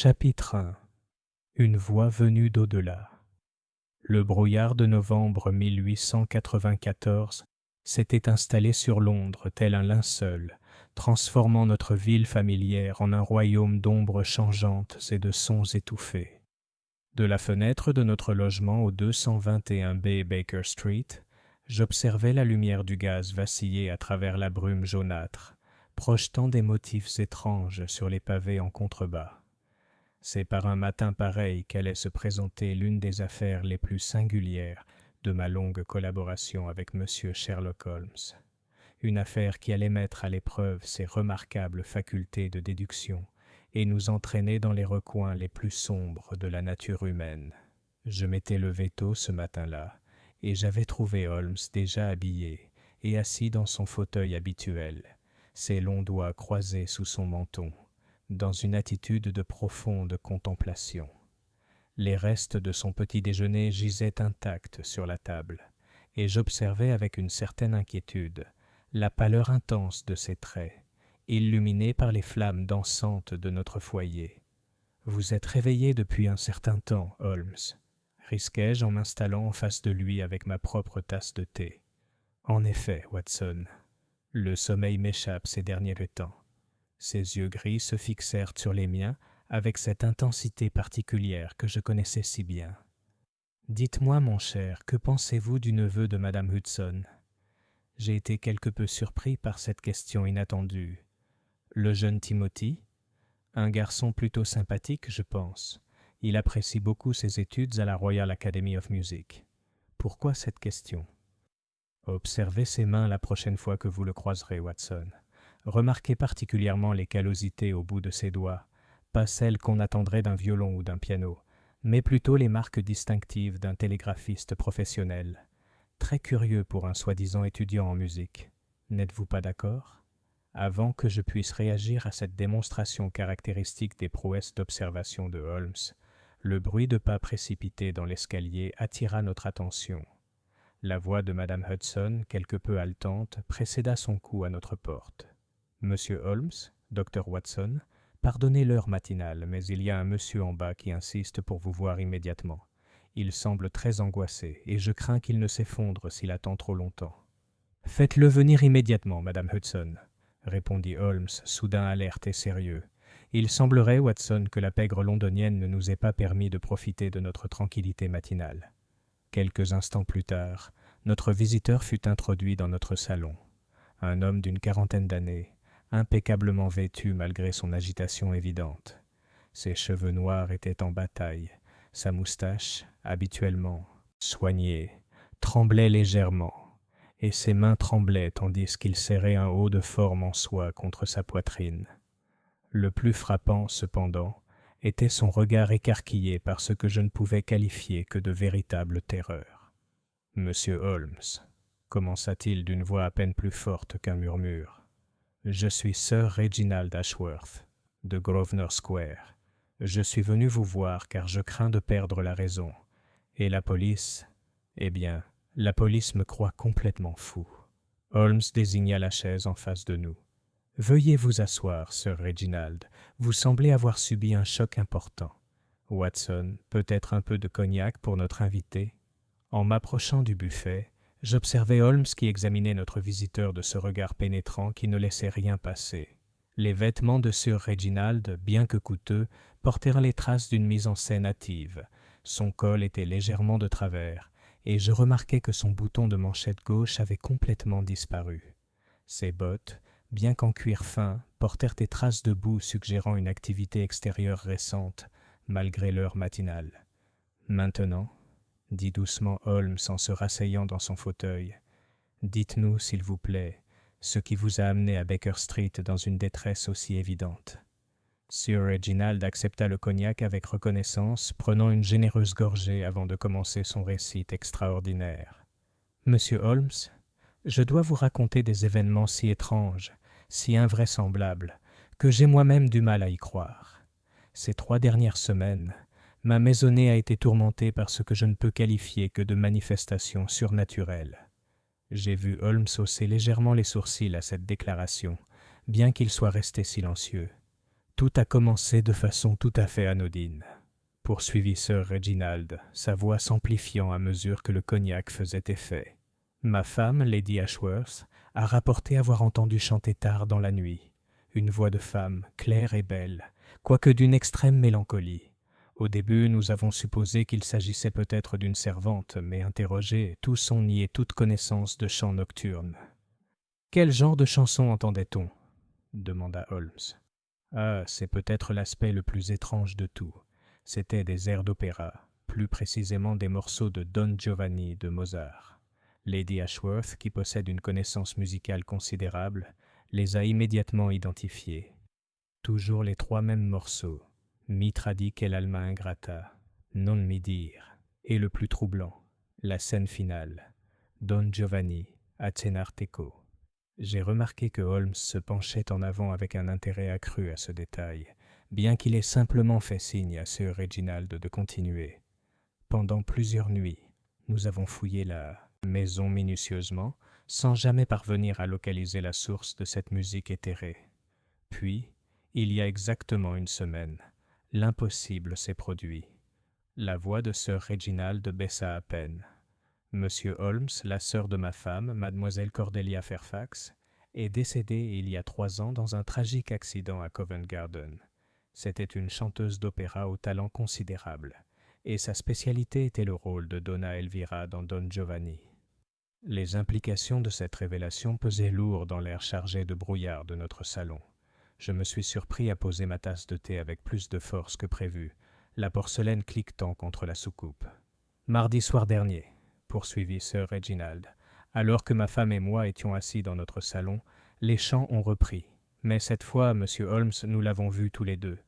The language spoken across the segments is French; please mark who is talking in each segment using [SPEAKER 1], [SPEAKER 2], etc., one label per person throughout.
[SPEAKER 1] Chapitre 1. Une voix venue d'au-delà. Le brouillard de novembre 1894 s'était installé sur Londres tel un linceul, transformant notre ville familière en un royaume d'ombres changeantes et de sons étouffés. De la fenêtre de notre logement au 221B Baker Street, j'observais la lumière du gaz vaciller à travers la brume jaunâtre, projetant des motifs étranges sur les pavés en contrebas. C'est par un matin pareil qu'allait se présenter l'une des affaires les plus singulières de ma longue collaboration avec M. Sherlock Holmes. Une affaire qui allait mettre à l'épreuve ses remarquables facultés de déduction et nous entraîner dans les recoins les plus sombres de la nature humaine. Je m'étais levé tôt ce matin-là, et j'avais trouvé Holmes déjà habillé et assis dans son fauteuil habituel, ses longs doigts croisés sous son menton, dans une attitude de profonde contemplation. Les restes de son petit déjeuner gisaient intacts sur la table, et j'observais avec une certaine inquiétude la pâleur intense de ses traits, illuminés par les flammes dansantes de notre foyer. « Vous êtes réveillé depuis un certain temps, Holmes », risquai-je en m'installant en face de lui avec ma propre tasse de thé. « En effet, Watson, le sommeil m'échappe ces derniers temps. » Ses yeux gris se fixèrent sur les miens avec cette intensité particulière que je connaissais si bien. « Dites-moi, mon cher, que pensez-vous du neveu de Madame Hudson ?» J'ai été quelque peu surpris par cette question inattendue. Le jeune Timothy ? Un garçon plutôt sympathique, je pense. Il apprécie beaucoup ses études à la Royal Academy of Music. Pourquoi cette question ? Observez ses mains la prochaine fois que vous le croiserez, Watson. Remarquez particulièrement les callosités au bout de ses doigts, pas celles qu'on attendrait d'un violon ou d'un piano, mais plutôt les marques distinctives d'un télégraphiste professionnel. Très curieux pour un soi-disant étudiant en musique. N'êtes-vous pas d'accord ? Avant que je puisse réagir à cette démonstration caractéristique des prouesses d'observation de Holmes, le bruit de pas précipités dans l'escalier attira notre attention. La voix de Madame Hudson, quelque peu haletante, précéda son coup à notre porte. « Monsieur Holmes, Dr. Watson, pardonnez l'heure matinale, mais il y a un monsieur en bas qui insiste pour vous voir immédiatement. Il semble très angoissé, et je crains qu'il ne s'effondre s'il attend trop longtemps. »« Faites-le venir immédiatement, Madame Hudson, » répondit Holmes, soudain alerte et sérieux. Il semblerait, Watson, que la pègre londonienne ne nous ait pas permis de profiter de notre tranquillité matinale. Quelques instants plus tard, notre visiteur fut introduit dans notre salon. Un homme d'une quarantaine d'années, impeccablement vêtu malgré son agitation évidente. Ses cheveux noirs étaient en bataille, sa moustache, habituellement soignée, tremblait légèrement, et ses mains tremblaient tandis qu'il serrait un haut de forme en soie contre sa poitrine. Le plus frappant, cependant, était son regard écarquillé par ce que je ne pouvais qualifier que de véritable terreur. « Monsieur Holmes », commença-t-il d'une voix à peine plus forte qu'un murmure, « je suis Sir Reginald Ashworth, de Grosvenor Square. Je suis venu vous voir car je crains de perdre la raison. Et la police, eh bien, la police me croit complètement fou. » Holmes désigna la chaise en face de nous. « Veuillez vous asseoir, Sir Reginald. Vous semblez avoir subi un choc important. Watson, peut-être un peu de cognac pour notre invité ?» En m'approchant du buffet, j'observai Holmes qui examinait notre visiteur de ce regard pénétrant qui ne laissait rien passer. Les vêtements de Sir Reginald, bien que coûteux, portèrent les traces d'une mise en scène hâtive. Son col était légèrement de travers, et je remarquai que son bouton de manchette gauche avait complètement disparu. Ses bottes, bien qu'en cuir fin, portèrent des traces de boue suggérant une activité extérieure récente, malgré l'heure matinale. « Maintenant, » dit doucement Holmes en se rasseyant dans son fauteuil, « dites-nous, s'il vous plaît, ce qui vous a amené à Baker Street dans une détresse aussi évidente. » Sir Reginald accepta le cognac avec reconnaissance, prenant une généreuse gorgée avant de commencer son récit extraordinaire. « Monsieur Holmes, je dois vous raconter des événements si étranges, si invraisemblables, que j'ai moi-même du mal à y croire. Ces 3 dernières semaines, ma maisonnée a été tourmentée par ce que je ne peux qualifier que de manifestations surnaturelles. » J'ai vu Holmes hausser légèrement les sourcils à cette déclaration, bien qu'il soit resté silencieux. Tout a commencé de façon tout à fait anodine, poursuivit Sir Reginald, sa voix s'amplifiant à mesure que le cognac faisait effet. Ma femme, Lady Ashworth, a rapporté avoir entendu chanter tard dans la nuit. Une voix de femme, claire et belle, quoique d'une extrême mélancolie. Au début, nous avons supposé qu'il s'agissait peut-être d'une servante, mais interrogés, tous ont nié toute connaissance de chants nocturnes. « Quel genre de chanson entendait-on » demanda Holmes. « Ah, c'est peut-être l'aspect le plus étrange de tout. C'étaient des airs d'opéra, plus précisément des morceaux de Don Giovanni de Mozart. Lady Ashworth, qui possède une connaissance musicale considérable, les a immédiatement identifiés. Toujours les 3 mêmes morceaux, Mi tradique l'alma ingrata, Non mi dire, et le plus troublant, la scène finale, Don Giovanni, a cenar teco. J'ai remarqué que Holmes se penchait en avant avec un intérêt accru à ce détail, bien qu'il ait simplement fait signe à Sir Reginald de continuer. Pendant plusieurs nuits, nous avons fouillé la maison minutieusement, sans jamais parvenir à localiser la source de cette musique éthérée. Puis, il y a exactement une semaine, l'impossible s'est produit. La voix de Sir Reginald baissa à peine. Monsieur Holmes, la sœur de ma femme, mademoiselle Cordelia Fairfax, est décédée il y a 3 ans dans un tragique accident à Covent Garden. C'était une chanteuse d'opéra au talent considérable, et sa spécialité était le rôle de Donna Elvira dans Don Giovanni. Les implications de cette révélation pesaient lourd dans l'air chargé de brouillard de notre salon. Je me suis surpris à poser ma tasse de thé avec plus de force que prévu, la porcelaine cliquetant contre la soucoupe. Mardi soir dernier, poursuivit Sir Reginald, alors que ma femme et moi étions assis dans notre salon, les chants ont repris. Mais cette fois, Monsieur Holmes, nous l'avons vu tous les deux.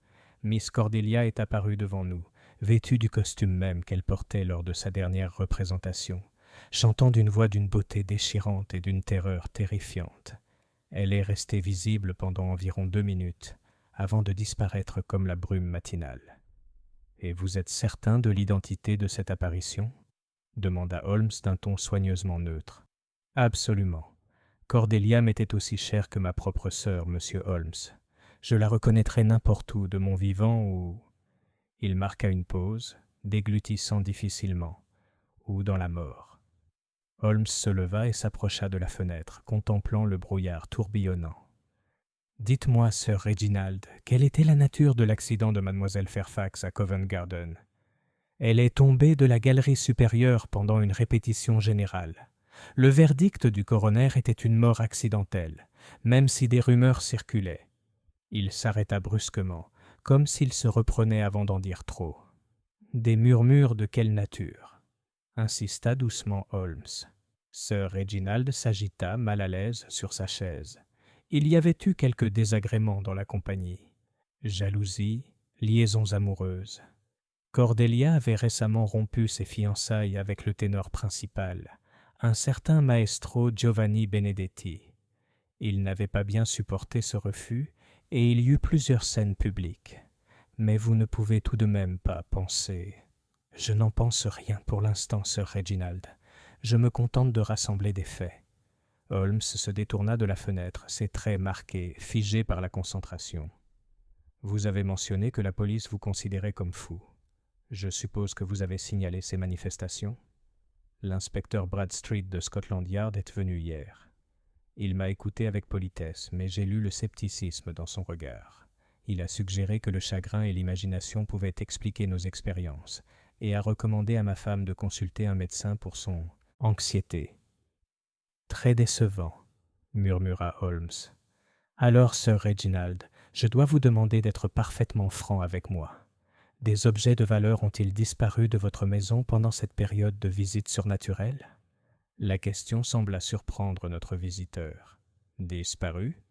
[SPEAKER 1] Miss Cordelia est apparue devant nous, vêtue du costume même qu'elle portait lors de sa dernière représentation, chantant d'une voix d'une beauté déchirante et d'une terreur terrifiante. Elle est restée visible pendant environ 2 minutes, avant de disparaître comme la brume matinale. « Et vous êtes certain de l'identité de cette apparition » demanda Holmes d'un ton soigneusement neutre. « Absolument. Cordelia m'était aussi chère que ma propre sœur, monsieur Holmes. Je la reconnaîtrais n'importe où, de mon vivant ou... » Il marqua une pause, déglutissant difficilement, « ou dans la mort. » Holmes se leva et s'approcha de la fenêtre, contemplant le brouillard tourbillonnant. « Dites-moi, Sir Reginald, quelle était la nature de l'accident de mademoiselle Fairfax à Covent Garden ? Elle est tombée de la galerie supérieure pendant une répétition générale. Le verdict du coroner était une mort accidentelle, même si des rumeurs circulaient. Il s'arrêta brusquement, comme s'il se reprenait avant d'en dire trop. « Des murmures de quelle nature ?» insista doucement Holmes. Sir Reginald s'agita, mal à l'aise, sur sa chaise. Il y avait eu quelques désagréments dans la compagnie. Jalousie, liaisons amoureuses. Cordelia avait récemment rompu ses fiançailles avec le ténor principal, un certain maestro Giovanni Benedetti. Il n'avait pas bien supporté ce refus et il y eut plusieurs scènes publiques. Mais vous ne pouvez tout de même pas penser... Je n'en pense rien pour l'instant, Sir Reginald. Je me contente de rassembler des faits. Holmes se détourna de la fenêtre, ses traits marqués, figés par la concentration. Vous avez mentionné que la police vous considérait comme fou. Je suppose que vous avez signalé ces manifestations ? L'inspecteur Bradstreet de Scotland Yard est venu hier. Il m'a écouté avec politesse, mais j'ai lu le scepticisme dans son regard. Il a suggéré que le chagrin et l'imagination pouvaient expliquer nos expériences, et a recommandé à ma femme de consulter un médecin pour son anxiété. « Très décevant, » murmura Holmes. « Alors, Sir Reginald, je dois vous demander d'être parfaitement franc avec moi. Des objets de valeur ont-ils disparu de votre maison pendant cette période de visite surnaturelle ?» La question sembla surprendre notre visiteur. « Disparu ?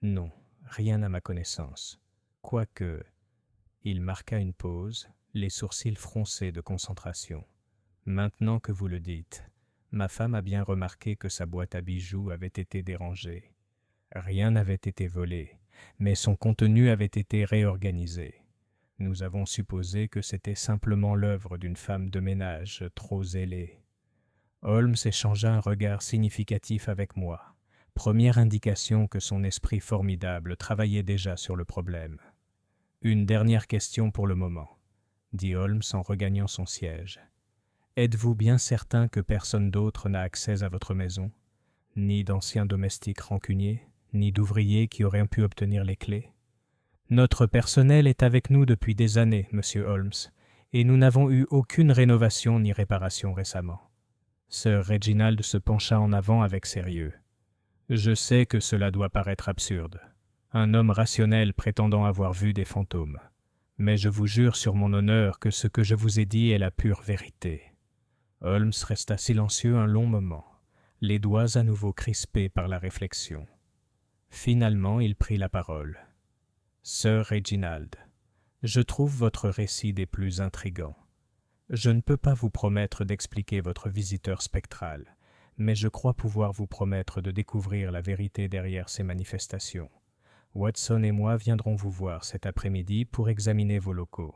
[SPEAKER 1] Non, rien à ma connaissance. Quoique... » Il marqua une pause, les sourcils froncés de concentration. « Maintenant que vous le dites, ma femme a bien remarqué que sa boîte à bijoux avait été dérangée. Rien n'avait été volé, mais son contenu avait été réorganisé. Nous avons supposé que c'était simplement l'œuvre d'une femme de ménage trop zélée. » Holmes échangea un regard significatif avec moi, première indication que son esprit formidable travaillait déjà sur le problème. Une dernière question pour le moment, dit Holmes en regagnant son siège. Êtes-vous bien certain que personne d'autre n'a accès à votre maison? Ni d'anciens domestiques rancuniers, ni d'ouvriers qui auraient pu obtenir les clés? Notre personnel est avec nous depuis des années, monsieur Holmes, et nous n'avons eu aucune rénovation ni réparation récemment. Sir Reginald se pencha en avant avec sérieux. Je sais que cela doit paraître absurde. Un homme rationnel prétendant avoir vu des fantômes. Mais je vous jure sur mon honneur que ce que je vous ai dit est la pure vérité. Holmes resta silencieux un long moment, les doigts à nouveau crispés par la réflexion. Finalement, il prit la parole. « Sir Reginald, je trouve votre récit des plus intrigants. Je ne peux pas vous promettre d'expliquer votre visiteur spectral, mais je crois pouvoir vous promettre de découvrir la vérité derrière ces manifestations. Watson et moi viendrons vous voir cet après-midi pour examiner vos locaux. »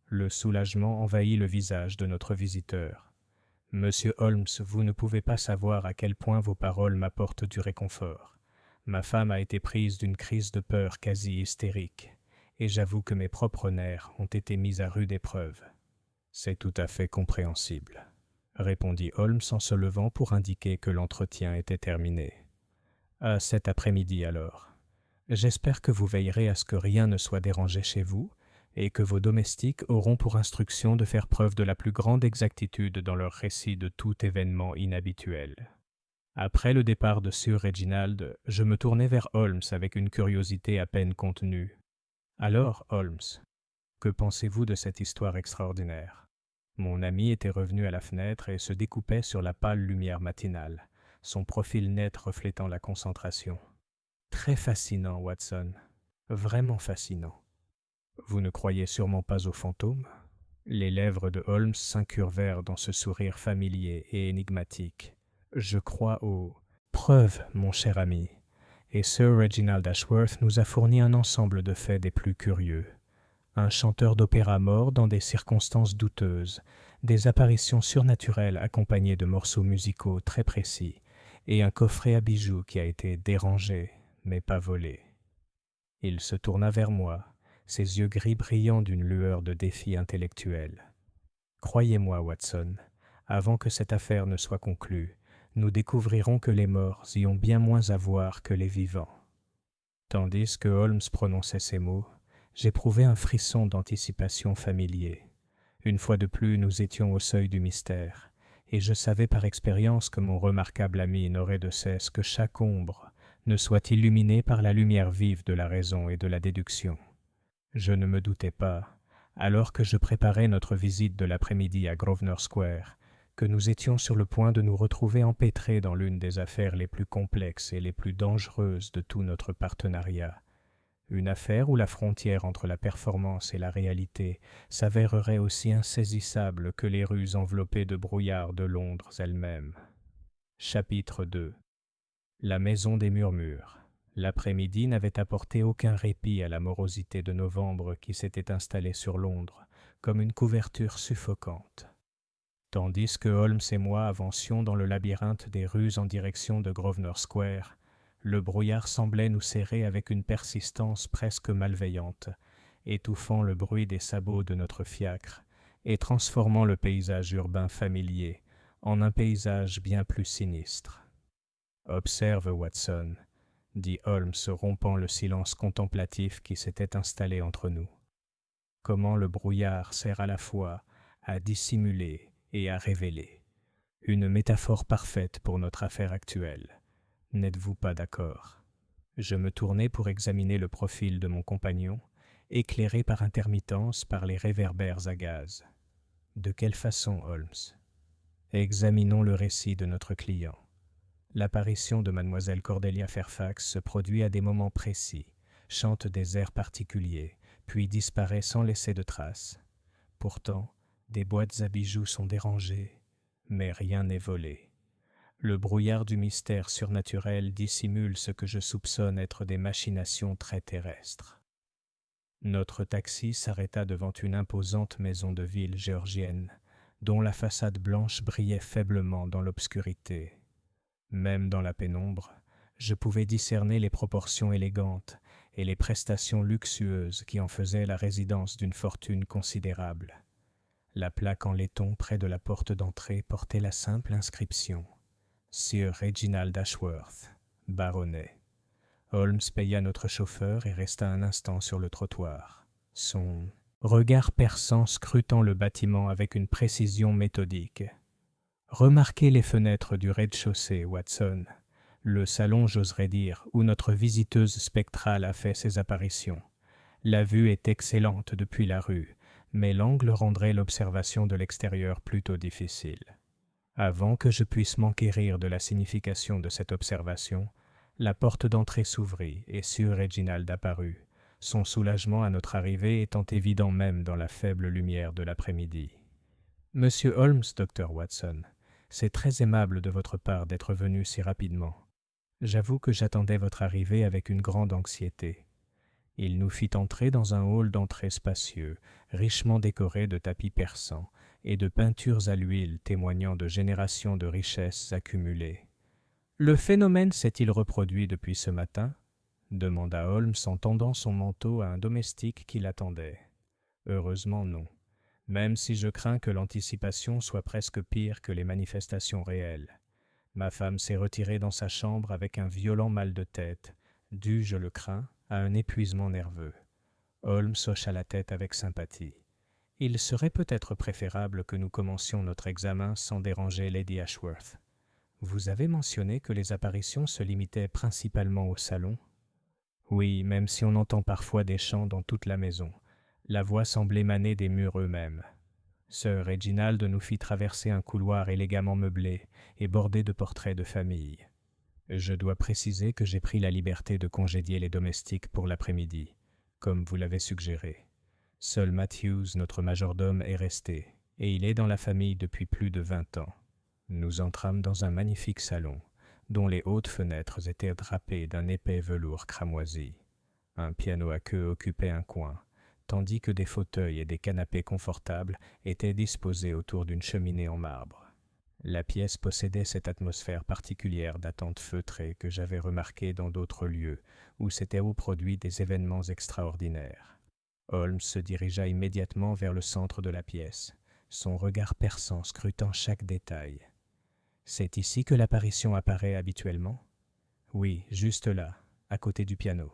[SPEAKER 1] Le soulagement envahit le visage de notre visiteur. « Monsieur Holmes, vous ne pouvez pas savoir à quel point vos paroles m'apportent du réconfort. Ma femme a été prise d'une crise de peur quasi hystérique, et j'avoue que mes propres nerfs ont été mis à rude épreuve. » « C'est tout à fait compréhensible, » répondit Holmes en se levant pour indiquer que l'entretien était terminé. « À cet après-midi alors. J'espère que vous veillerez à ce que rien ne soit dérangé chez vous et que vos domestiques auront pour instruction de faire preuve de la plus grande exactitude dans leur récit de tout événement inhabituel. » Après le départ de Sir Reginald, je me tournai vers Holmes avec une curiosité à peine contenue. « Alors, Holmes, que pensez-vous de cette histoire extraordinaire ? » Mon ami était revenu à la fenêtre et se découpait sur la pâle lumière matinale, son profil net reflétant la concentration. « Très fascinant, Watson. Vraiment fascinant. Vous ne croyez sûrement pas aux fantômes ?» Les lèvres de Holmes s'incurvèrent dans ce sourire familier et énigmatique. « Je crois aux preuves, mon cher ami, et Sir Reginald Ashworth nous a fourni un ensemble de faits des plus curieux. Un chanteur d'opéra mort dans des circonstances douteuses, des apparitions surnaturelles accompagnées de morceaux musicaux très précis, et un coffret à bijoux qui a été dérangé, mais pas volé. » Il se tourna vers moi, ses yeux gris brillants d'une lueur de défi intellectuel. « Croyez-moi, Watson, avant que cette affaire ne soit conclue, nous découvrirons que les morts y ont bien moins à voir que les vivants. » Tandis que Holmes prononçait ces mots, j'éprouvais un frisson d'anticipation familier. Une fois de plus, nous étions au seuil du mystère, et je savais par expérience que mon remarquable ami n'aurait de cesse que chaque ombre ne soit illuminée par la lumière vive de la raison et de la déduction. Je ne me doutais pas, alors que je préparais notre visite de l'après-midi à Grosvenor Square, que nous étions sur le point de nous retrouver empêtrés dans l'une des affaires les plus complexes et les plus dangereuses de tout notre partenariat. Une affaire où la frontière entre la performance et la réalité s'avérerait aussi insaisissable que les rues enveloppées de brouillard de Londres elle-même. Chapitre 2. La maison des murmures. L'après-midi n'avait apporté aucun répit à la morosité de novembre qui s'était installée sur Londres, comme une couverture suffocante. Tandis que Holmes et moi avancions dans le labyrinthe des rues en direction de Grosvenor Square, le brouillard semblait nous serrer avec une persistance presque malveillante, étouffant le bruit des sabots de notre fiacre et transformant le paysage urbain familier en un paysage bien plus sinistre. « Observe, Watson, » dit Holmes, rompant le silence contemplatif qui s'était installé entre nous. « Comment le brouillard sert à la fois à dissimuler et à révéler. Une métaphore parfaite pour notre affaire actuelle. N'êtes-vous pas d'accord ? » Je me tournai pour examiner le profil de mon compagnon, éclairé par intermittence par les réverbères à gaz. « De quelle façon, Holmes ? » Examinons le récit de notre client. L'apparition de mademoiselle Cordelia Fairfax se produit à des moments précis, chante des airs particuliers, puis disparaît sans laisser de traces. Pourtant, des boîtes à bijoux sont dérangées, mais rien n'est volé. Le brouillard du mystère surnaturel dissimule ce que je soupçonne être des machinations très terrestres. Notre taxi s'arrêta devant une imposante maison de ville géorgienne, dont la façade blanche brillait faiblement dans l'obscurité. Même dans la pénombre, je pouvais discerner les proportions élégantes et les prestations luxueuses qui en faisaient la résidence d'une fortune considérable. La plaque en laiton près de la porte d'entrée portait la simple inscription « Sir Reginald Ashworth, baronnet ». Holmes paya notre chauffeur et resta un instant sur le trottoir, son regard perçant scrutant le bâtiment avec une précision méthodique. « Remarquez les fenêtres du rez-de-chaussée, Watson. Le salon, j'oserais dire, où notre visiteuse spectrale a fait ses apparitions. La vue est excellente depuis la rue, mais l'angle rendrait l'observation de l'extérieur plutôt difficile. » Avant que je puisse m'enquérir de la signification de cette observation, la porte d'entrée s'ouvrit et Sir Reginald apparut, son soulagement à notre arrivée étant évident même dans la faible lumière de l'après-midi. « Monsieur Holmes, docteur Watson, c'est très aimable de votre part d'être venu si rapidement. J'avoue que j'attendais votre arrivée avec une grande anxiété. » Il nous fit entrer dans un hall d'entrée spacieux, richement décoré de tapis persans et de peintures à l'huile témoignant de générations de richesses accumulées. « Le phénomène s'est-il reproduit depuis ce matin ?» demanda Holmes en tendant son manteau à un domestique qui l'attendait. « Heureusement non, même si je crains que l'anticipation soit presque pire que les manifestations réelles. Ma femme s'est retirée dans sa chambre avec un violent mal de tête, dû, je le crains, à un épuisement nerveux. » Holmes hocha la tête avec sympathie. « Il serait peut-être préférable que nous commencions notre examen sans déranger Lady Ashworth. Vous avez mentionné que les apparitions se limitaient principalement au salon. » « Oui, même si on entend parfois des chants dans toute la maison. La voix semble émaner des murs eux-mêmes. Sir Reginald nous fit traverser un couloir élégamment meublé et bordé de portraits de famille. Je dois préciser que j'ai pris la liberté de congédier les domestiques pour l'après-midi, comme vous l'avez suggéré. Seul Matthews, notre majordome, est resté, et il est dans la famille depuis plus de 20 ans. Nous entrâmes dans un magnifique salon, dont les hautes fenêtres étaient drapées d'un épais velours cramoisi. Un piano à queue occupait un coin, tandis que des fauteuils et des canapés confortables étaient disposés autour d'une cheminée en marbre. La pièce possédait cette atmosphère particulière d'attente feutrée que j'avais remarquée dans d'autres lieux où s'étaient produits des événements extraordinaires. Holmes se dirigea immédiatement vers le centre de la pièce, son regard perçant scrutant chaque détail. « C'est ici que l'apparition apparaît habituellement ?»« Oui, juste là, à côté du piano.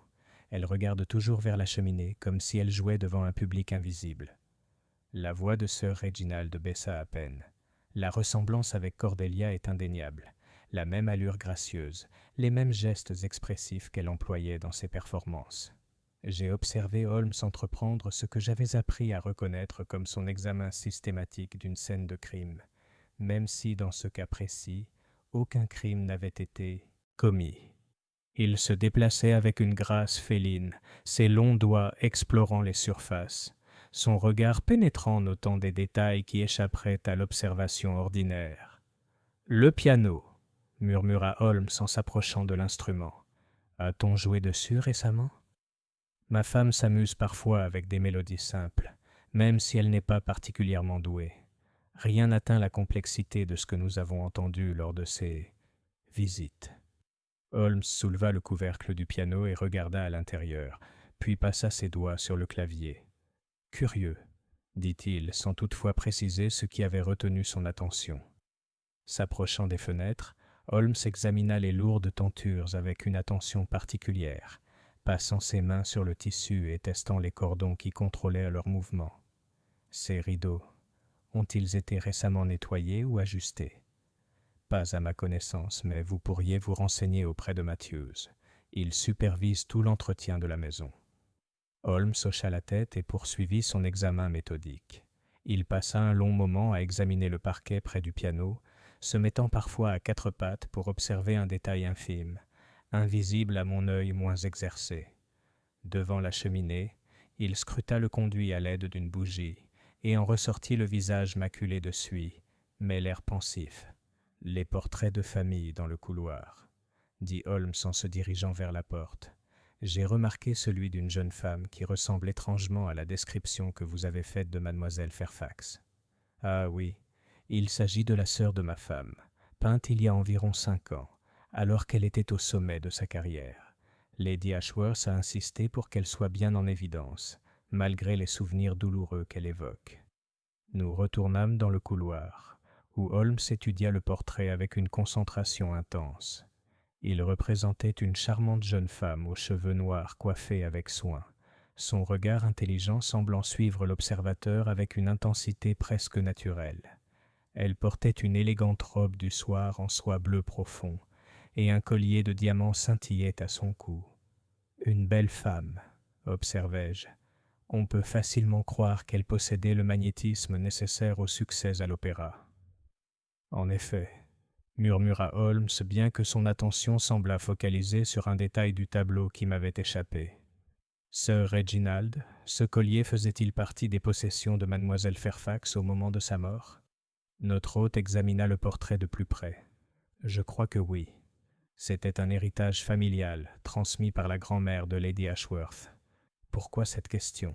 [SPEAKER 1] Elle regarde toujours vers la cheminée, comme si elle jouait devant un public invisible. » La voix de Sir Reginald baissa à peine. La ressemblance avec Cordelia est indéniable. La même allure gracieuse, les mêmes gestes expressifs qu'elle employait dans ses performances. J'ai observé Holmes entreprendre ce que j'avais appris à reconnaître comme son examen systématique d'une scène de crime, même si, dans ce cas précis, aucun crime n'avait été commis. Il se déplaçait avec une grâce féline, ses longs doigts explorant les surfaces, son regard pénétrant notant des détails qui échapperaient à l'observation ordinaire. « Le piano » murmura Holmes en s'approchant de l'instrument. « A-t-on joué dessus récemment ?»« Ma femme s'amuse parfois avec des mélodies simples, même si elle n'est pas particulièrement douée. Rien n'atteint la complexité de ce que nous avons entendu lors de ces visites. » Holmes souleva le couvercle du piano et regarda à l'intérieur, puis passa ses doigts sur le clavier. « Curieux, » dit-il, sans toutefois préciser ce qui avait retenu son attention. S'approchant des fenêtres, Holmes examina les lourdes tentures avec une attention particulière, passant ses mains sur le tissu et testant les cordons qui contrôlaient leur mouvement. Ces rideaux, ont-ils été récemment nettoyés ou ajustés ? Pas à ma connaissance, mais vous pourriez vous renseigner auprès de Matthews. Il supervise tout l'entretien de la maison. Holmes hocha la tête et poursuivit son examen méthodique. Il passa un long moment à examiner le parquet près du piano, se mettant parfois à quatre pattes pour observer un détail infime, invisible à mon œil moins exercé. Devant la cheminée, il scruta le conduit à l'aide d'une bougie et en ressortit le visage maculé de suie, mais l'air pensif. « Les portraits de famille dans le couloir », dit Holmes en se dirigeant vers la porte. « J'ai remarqué celui d'une jeune femme qui ressemble étrangement à la description que vous avez faite de mademoiselle Fairfax. Ah oui, il s'agit de la sœur de ma femme, peinte il y a environ 5 ans, alors qu'elle était au sommet de sa carrière. Lady Ashworth a insisté pour qu'elle soit bien en évidence, malgré les souvenirs douloureux qu'elle évoque. Nous retournâmes dans le couloir, où Holmes étudia le portrait avec une concentration intense. Il représentait une charmante jeune femme aux cheveux noirs coiffés avec soin, son regard intelligent semblant suivre l'observateur avec une intensité presque naturelle. Elle portait une élégante robe du soir en soie bleu profond, et un collier de diamants scintillait à son cou. Une belle femme, observai-je. On peut facilement croire qu'elle possédait le magnétisme nécessaire au succès à l'opéra. En effet, murmura Holmes, bien que son attention semblât focalisée sur un détail du tableau qui m'avait échappé. Sir Reginald, ce collier faisait-il partie des possessions de mademoiselle Fairfax au moment de sa mort? Notre hôte examina le portrait de plus près. Je crois que oui. C'était un héritage familial, transmis par la grand-mère de Lady Ashworth. Pourquoi cette question?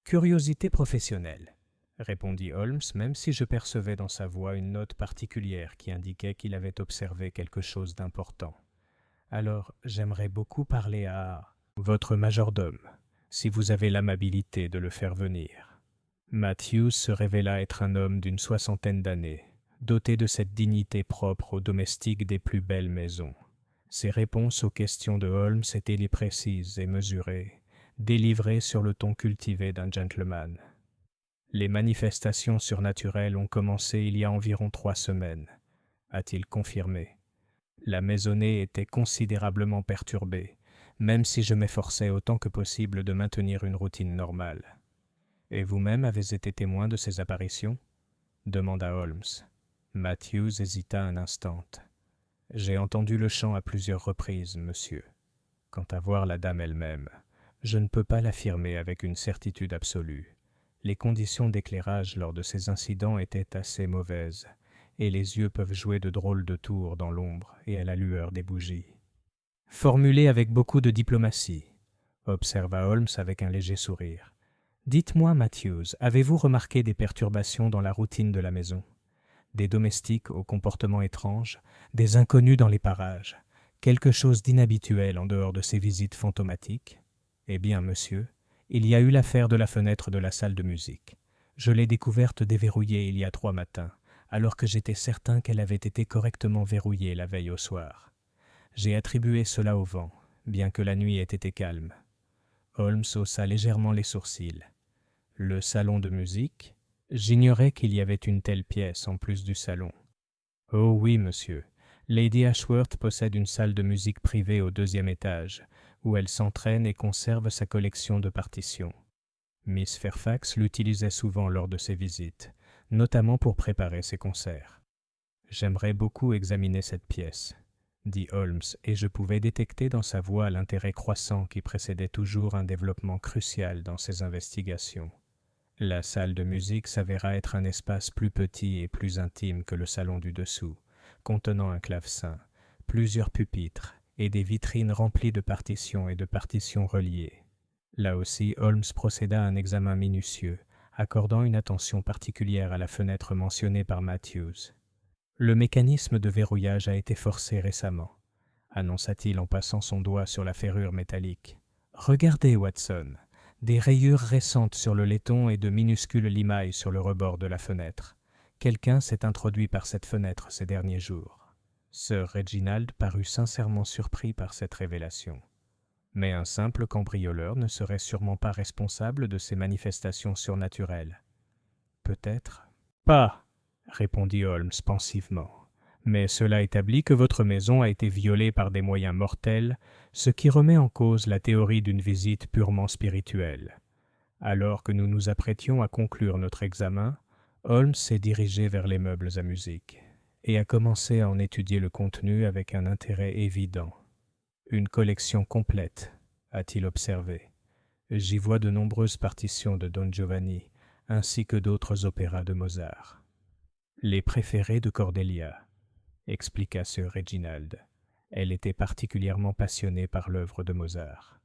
[SPEAKER 1] Curiosité professionnelle, répondit Holmes, même si je percevais dans sa voix une note particulière qui indiquait qu'il avait observé quelque chose d'important. Alors, j'aimerais beaucoup parler à votre majordome, si vous avez l'amabilité de le faire venir. Matthews se révéla être un homme d'une 60aine d'années, doté de cette dignité propre aux domestiques des plus belles maisons. Ses réponses aux questions de Holmes étaient les précises et mesurées, délivrées sur le ton cultivé d'un gentleman. Les manifestations surnaturelles ont commencé il y a environ 3 semaines, a-t-il confirmé. La maisonnée était considérablement perturbée, même si je m'efforçais autant que possible de maintenir une routine normale. Et vous-même avez été témoin de ces apparitions? Demanda Holmes. Matthews hésita un instant. J'ai entendu le chant à plusieurs reprises, monsieur. Quant à voir la dame elle-même, je ne peux pas l'affirmer avec une certitude absolue. Les conditions d'éclairage lors de ces incidents étaient assez mauvaises, et les yeux peuvent jouer de drôles de tours dans l'ombre et à la lueur des bougies. Formulé avec beaucoup de diplomatie, observa Holmes avec un léger sourire. Dites-moi, Matthews, avez-vous remarqué des perturbations dans la routine de la maison? Des domestiques au comportement étrange, des inconnus dans les parages, quelque chose d'inhabituel en dehors de ces visites fantomatiques? Eh bien, monsieur, il y a eu l'affaire de la fenêtre de la salle de musique. Je l'ai découverte déverrouillée il y a 3 matins, alors que j'étais certain qu'elle avait été correctement verrouillée la veille au soir. J'ai attribué cela au vent, bien que la nuit ait été calme. Holmes haussa légèrement les sourcils. Le salon de musique? J'ignorais qu'il y avait une telle pièce en plus du salon. Oh oui, monsieur. Lady Ashworth possède une salle de musique privée au 2e étage, où elle s'entraîne et conserve sa collection de partitions. Miss Fairfax l'utilisait souvent lors de ses visites, notamment pour préparer ses concerts. J'aimerais beaucoup examiner cette pièce, dit Holmes, et je pouvais détecter dans sa voix l'intérêt croissant qui précédait toujours un développement crucial dans ses investigations. La salle de musique s'avéra être un espace plus petit et plus intime que le salon du dessous, contenant un clavecin, plusieurs pupitres et des vitrines remplies de partitions et de partitions reliées. Là aussi, Holmes procéda à un examen minutieux, accordant une attention particulière à la fenêtre mentionnée par Matthews. Le mécanisme de verrouillage a été forcé récemment, annonça-t-il en passant son doigt sur la ferrure métallique. Regardez, Watson, des rayures récentes sur le laiton et de minuscules limailles sur le rebord de la fenêtre. Quelqu'un s'est introduit par cette fenêtre ces derniers jours. Sir Reginald parut sincèrement surpris par cette révélation. Mais un simple cambrioleur ne serait sûrement pas responsable de ces manifestations surnaturelles. Peut-être. Pas, répondit Holmes pensivement. Mais cela établit que votre maison a été violée par des moyens mortels, ce qui remet en cause la théorie d'une visite purement spirituelle. Alors que nous nous apprêtions à conclure notre examen, Holmes s'est dirigé vers les meubles à musique et a commencé à en étudier le contenu avec un intérêt évident. Une collection complète, a-t-il observé. J'y vois de nombreuses partitions de Don Giovanni, ainsi que d'autres opéras de Mozart. Les préférés de Cordelia, expliqua Sir Reginald. Elle était particulièrement passionnée par l'œuvre de Mozart.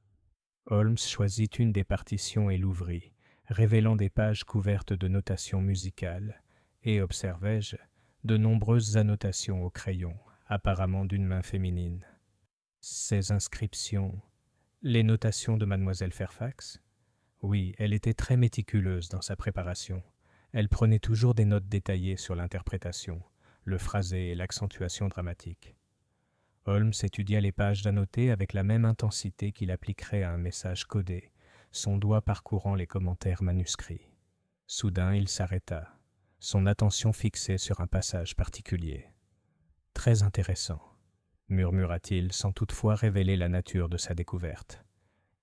[SPEAKER 1] Holmes choisit une des partitions et l'ouvrit, révélant des pages couvertes de notations musicales, et, observai-je, de nombreuses annotations au crayon, apparemment d'une main féminine. Ces inscriptions, les notations de mademoiselle Fairfax? Oui, elle était très méticuleuse dans sa préparation. Elle prenait toujours des notes détaillées sur l'interprétation, le phrasé et l'accentuation dramatique. Holmes étudia les pages d'annotés avec la même intensité qu'il appliquerait à un message codé, son doigt parcourant les commentaires manuscrits. Soudain, il s'arrêta, son attention fixée sur un passage particulier. « Très intéressant », murmura-t-il sans toutefois révéler la nature de sa découverte.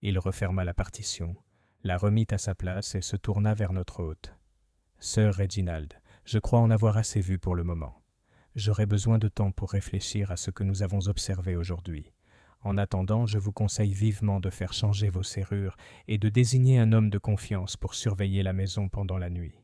[SPEAKER 1] Il referma la partition, la remit à sa place et se tourna vers notre hôte. « Sir Reginald, je crois en avoir assez vu pour le moment. J'aurai besoin de temps pour réfléchir à ce que nous avons observé aujourd'hui. En attendant, je vous conseille vivement de faire changer vos serrures et de désigner un homme de confiance pour surveiller la maison pendant la nuit. »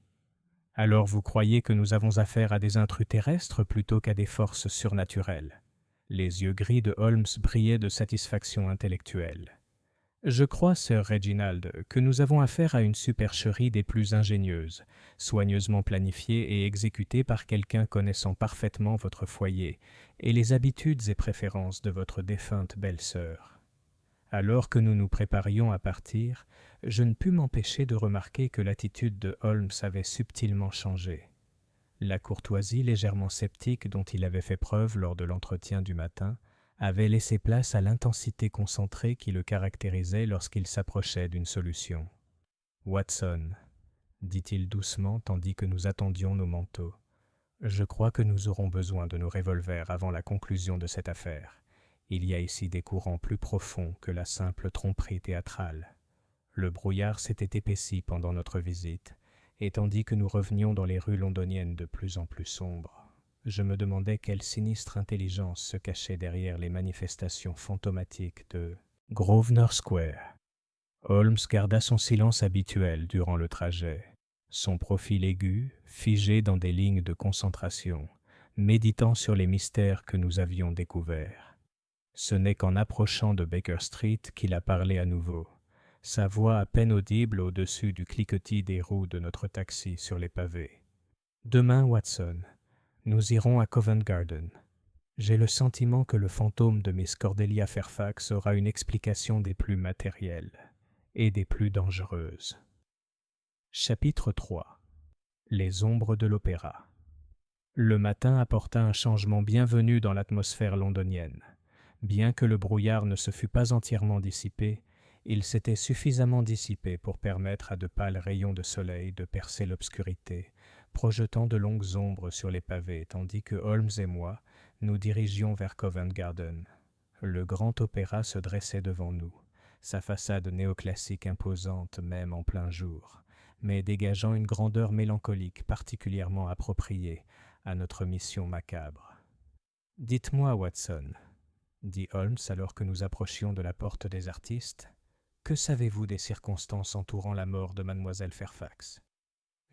[SPEAKER 1] « Alors vous croyez que nous avons affaire à des intrus terrestres plutôt qu'à des forces surnaturelles ?» Les yeux gris de Holmes brillaient de satisfaction intellectuelle. « Je crois, Sir Reginald, que nous avons affaire à une supercherie des plus ingénieuses, soigneusement planifiée et exécutée par quelqu'un connaissant parfaitement votre foyer et les habitudes et préférences de votre défunte belle-sœur. » Alors que nous nous préparions à partir, je ne pus m'empêcher de remarquer que l'attitude de Holmes avait subtilement changé. La courtoisie légèrement sceptique dont il avait fait preuve lors de l'entretien du matin avait laissé place à l'intensité concentrée qui le caractérisait lorsqu'il s'approchait d'une solution. « Watson, » dit-il doucement tandis que nous attendions nos manteaux, « je crois que nous aurons besoin de nos revolvers avant la conclusion de cette affaire. Il y a ici des courants plus profonds que la simple tromperie théâtrale. » Le brouillard s'était épaissi pendant notre visite, et tandis que nous revenions dans les rues londoniennes de plus en plus sombres, je me demandais quelle sinistre intelligence se cachait derrière les manifestations fantomatiques de Grosvenor Square. Holmes garda son silence habituel durant le trajet, son profil aigu, figé dans des lignes de concentration, méditant sur les mystères que nous avions découverts. Ce n'est qu'en approchant de Baker Street qu'il a parlé à nouveau, sa voix à peine audible au-dessus du cliquetis des roues de notre taxi sur les pavés. « Demain, Watson, nous irons à Covent Garden. J'ai le sentiment que le fantôme de Miss Cordelia Fairfax aura une explication des plus matérielles et des plus dangereuses. » Chapitre 3. Les ombres de l'opéra. Le matin apporta un changement bienvenu dans l'atmosphère londonienne. Bien que le brouillard ne se fût pas entièrement dissipé, il s'était suffisamment dissipé pour permettre à de pâles rayons de soleil de percer l'obscurité, projetant de longues ombres sur les pavés, tandis que Holmes et moi nous dirigions vers Covent Garden. Le grand opéra se dressait devant nous, sa façade néoclassique imposante même en plein jour, mais dégageant une grandeur mélancolique particulièrement appropriée à notre mission macabre. « Dites-moi, Watson, » dit Holmes alors que nous approchions de la porte des artistes, « que savez-vous des circonstances entourant la mort de mademoiselle Fairfax ?»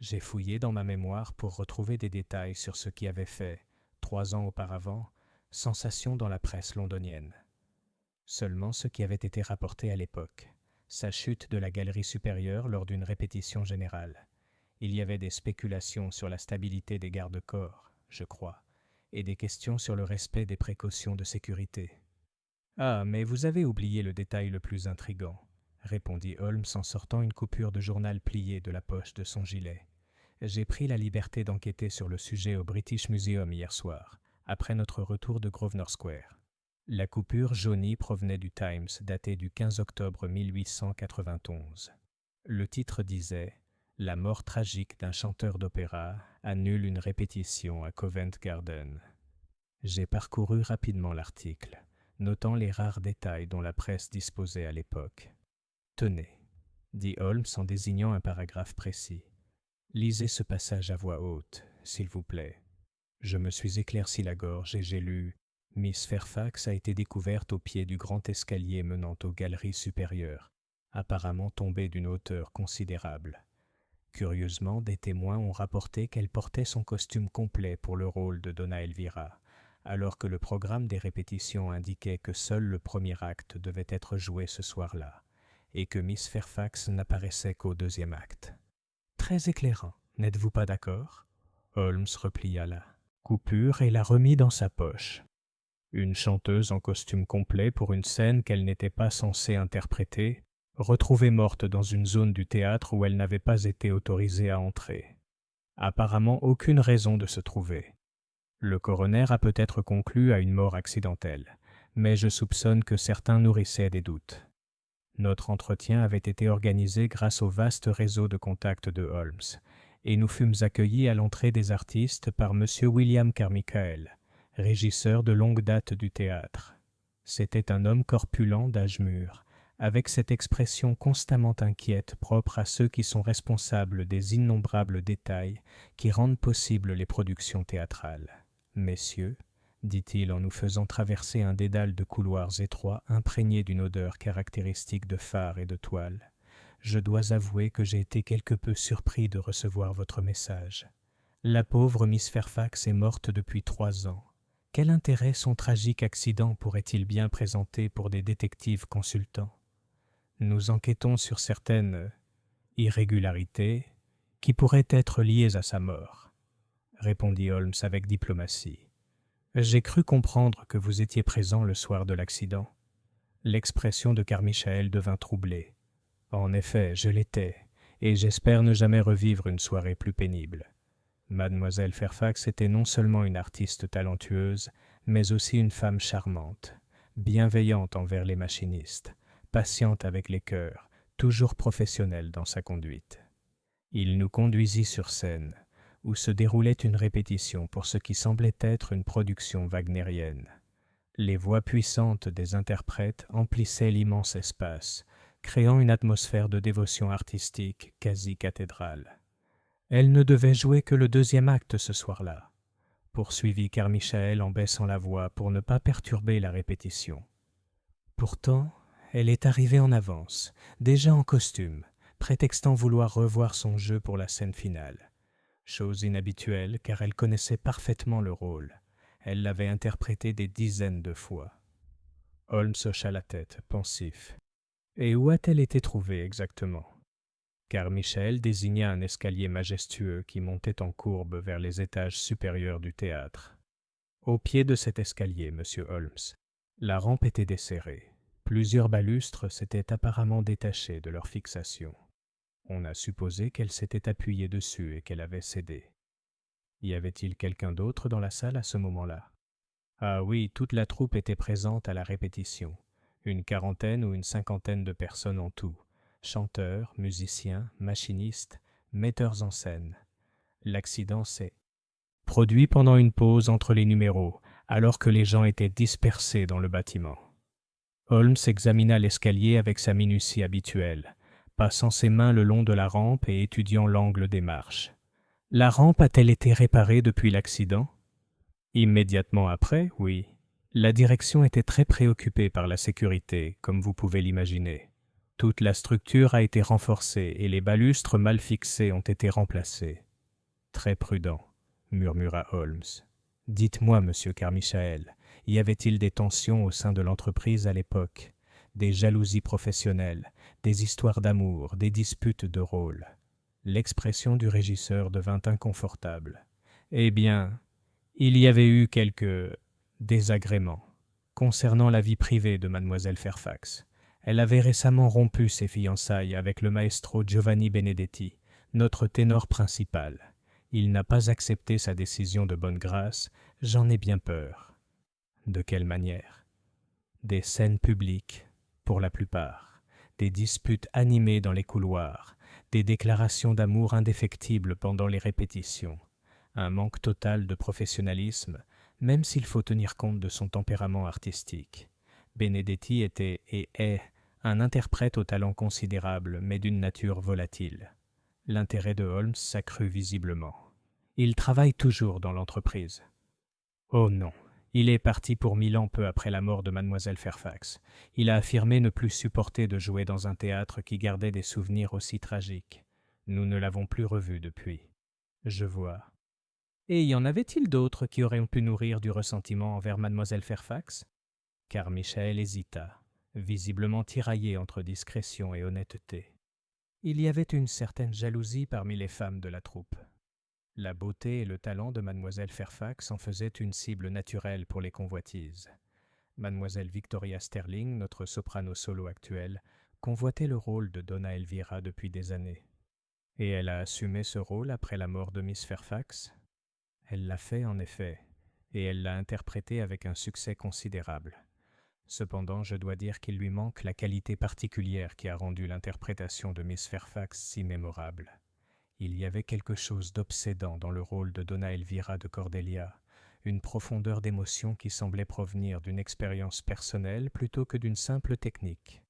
[SPEAKER 1] J'ai fouillé dans ma mémoire pour retrouver des détails sur ce qui avait fait, 3 ans auparavant, sensation dans la presse londonienne. Seulement ce qui avait été rapporté à l'époque, sa chute de la galerie supérieure lors d'une répétition générale. Il y avait des spéculations sur la stabilité des garde-corps, je crois, et des questions sur le respect des précautions de sécurité. « Ah, mais vous avez oublié le détail le plus intrigant, » répondit Holmes en sortant une coupure de journal pliée de la poche de son gilet. « J'ai pris la liberté d'enquêter sur le sujet au British Museum hier soir, après notre retour de Grosvenor Square. » La coupure jaunie provenait du Times, daté du 15 octobre 1891. Le titre disait « La mort tragique d'un chanteur d'opéra annule une répétition à Covent Garden ». J'ai parcouru rapidement l'article, notant les rares détails dont la presse disposait à l'époque. « Tenez, » dit Holmes en désignant un paragraphe précis. « Lisez ce passage à voix haute, s'il vous plaît. » Je me suis éclairci la gorge et j'ai lu « Miss Fairfax a été découverte au pied du grand escalier menant aux galeries supérieures, apparemment tombée d'une hauteur considérable. » Curieusement, des témoins ont rapporté qu'elle portait son costume complet pour le rôle de Donna Elvira, alors que le programme des répétitions indiquait que seul le premier acte devait être joué ce soir-là, et que Miss Fairfax n'apparaissait qu'au 2e acte. Très éclairant, n'êtes-vous pas d'accord ? Holmes replia la coupure et la remit dans sa poche. Une chanteuse en costume complet pour une scène qu'elle n'était pas censée interpréter, retrouvée morte dans une zone du théâtre où elle n'avait pas été autorisée à entrer. Apparemment aucune raison de se trouver. Le coroner a peut-être conclu à une mort accidentelle, mais je soupçonne que certains nourrissaient des doutes. Notre entretien avait été organisé grâce au vaste réseau de contacts de Holmes, et nous fûmes accueillis à l'entrée des artistes par M. William Carmichael, régisseur de longue date du théâtre. C'était un homme corpulent d'âge mûr, avec cette expression constamment inquiète propre à ceux qui sont responsables des innombrables détails qui rendent possibles les productions théâtrales. « Messieurs, dit-il en nous faisant traverser un dédale de couloirs étroits imprégnés d'une odeur caractéristique de fard et de toile, je dois avouer que j'ai été quelque peu surpris de recevoir votre message. La pauvre Miss Fairfax est morte depuis 3 ans. Quel intérêt son tragique accident pourrait-il bien présenter pour des détectives consultants? Nous enquêtons sur certaines irrégularités qui pourraient être liées à sa mort, répondit Holmes avec diplomatie. J'ai cru comprendre que vous étiez présent le soir de l'accident. L'expression de Carmichael devint troublée. En effet, je l'étais, et j'espère ne jamais revivre une soirée plus pénible. Mademoiselle Fairfax était non seulement une artiste talentueuse, mais aussi une femme charmante, bienveillante envers les machinistes, patiente avec les chœurs, toujours professionnelle dans sa conduite. Il nous conduisit sur scène, où se déroulait une répétition pour ce qui semblait être une production wagnérienne. Les voix puissantes des interprètes emplissaient l'immense espace, créant une atmosphère de dévotion artistique quasi cathédrale. Elle ne devait jouer que le 2e acte ce soir-là, poursuivit Carmichael en baissant la voix pour ne pas perturber la répétition. Pourtant, elle est arrivée en avance, déjà en costume, prétextant vouloir revoir son jeu pour la scène finale. Chose inhabituelle car elle connaissait parfaitement le rôle. Elle l'avait interprété des dizaines de fois. Holmes hocha la tête, pensif. Et où a-t-elle été trouvée exactement? Carmichael désigna un escalier majestueux qui montait en courbe vers les étages supérieurs du théâtre. Au pied de cet escalier, monsieur Holmes, la rampe était desserrée. Plusieurs balustres s'étaient apparemment détachés de leur fixation. On a supposé qu'elle s'était appuyée dessus et qu'elle avait cédé. Y avait-il quelqu'un d'autre dans la salle à ce moment-là? Ah oui, toute la troupe était présente à la répétition. Une 40aine ou une 50aine de personnes en tout. Chanteurs, musiciens, machinistes, metteurs en scène. L'accident s'est produit pendant une pause entre les numéros, alors que les gens étaient dispersés dans le bâtiment. Holmes examina l'escalier avec sa minutie habituelle, passant ses mains le long de la rampe et étudiant l'angle des marches. La rampe a-t-elle été réparée depuis l'accident? Immédiatement après, oui. La direction était très préoccupée par la sécurité, comme vous pouvez l'imaginer. Toute la structure a été renforcée et les balustres mal fixés ont été remplacés. Très prudent, murmura Holmes. Dites-moi, monsieur Carmichael, y avait-il des tensions au sein de l'entreprise à l'époque, des jalousies professionnelles, des histoires d'amour, des disputes de rôle? L'expression du régisseur devint inconfortable. Eh bien, il y avait eu quelques désagréments concernant la vie privée de mademoiselle Fairfax. Elle avait récemment rompu ses fiançailles avec le maestro Giovanni Benedetti, notre ténor principal. Il n'a pas accepté sa décision de bonne grâce, j'en ai bien peur. De quelle manière? Des scènes publiques, pour la plupart, des disputes animées dans les couloirs, des déclarations d'amour indéfectibles pendant les répétitions, un manque total de professionnalisme, même s'il faut tenir compte de son tempérament artistique. Benedetti était et est un interprète au talent considérable, mais d'une nature volatile. L'intérêt de Holmes s'accrut visiblement. Il travaille toujours dans l'entreprise. Oh non, il est parti pour Milan peu après la mort de mademoiselle Fairfax. Il a affirmé ne plus supporter de jouer dans un théâtre qui gardait des souvenirs aussi tragiques. Nous ne l'avons plus revu depuis. Je vois. Et y en avait-il d'autres qui auraient pu nourrir du ressentiment envers mademoiselle Fairfax? Carmichael hésita, visiblement tiraillé entre discrétion et honnêteté. Il y avait une certaine jalousie parmi les femmes de la troupe. La beauté et le talent de mademoiselle Fairfax en faisaient une cible naturelle pour les convoitises. Mademoiselle Victoria Sterling, notre soprano solo actuelle, convoitait le rôle de Donna Elvira depuis des années. Et elle a assumé ce rôle après la mort de Miss Fairfax? Elle l'a fait en effet, et elle l'a interprété avec un succès considérable. Cependant, je dois dire qu'il lui manque la qualité particulière qui a rendu l'interprétation de Miss Fairfax si mémorable. Il y avait quelque chose d'obsédant dans le rôle de Donna Elvira de Cordelia, une profondeur d'émotion qui semblait provenir d'une expérience personnelle plutôt que d'une simple technique.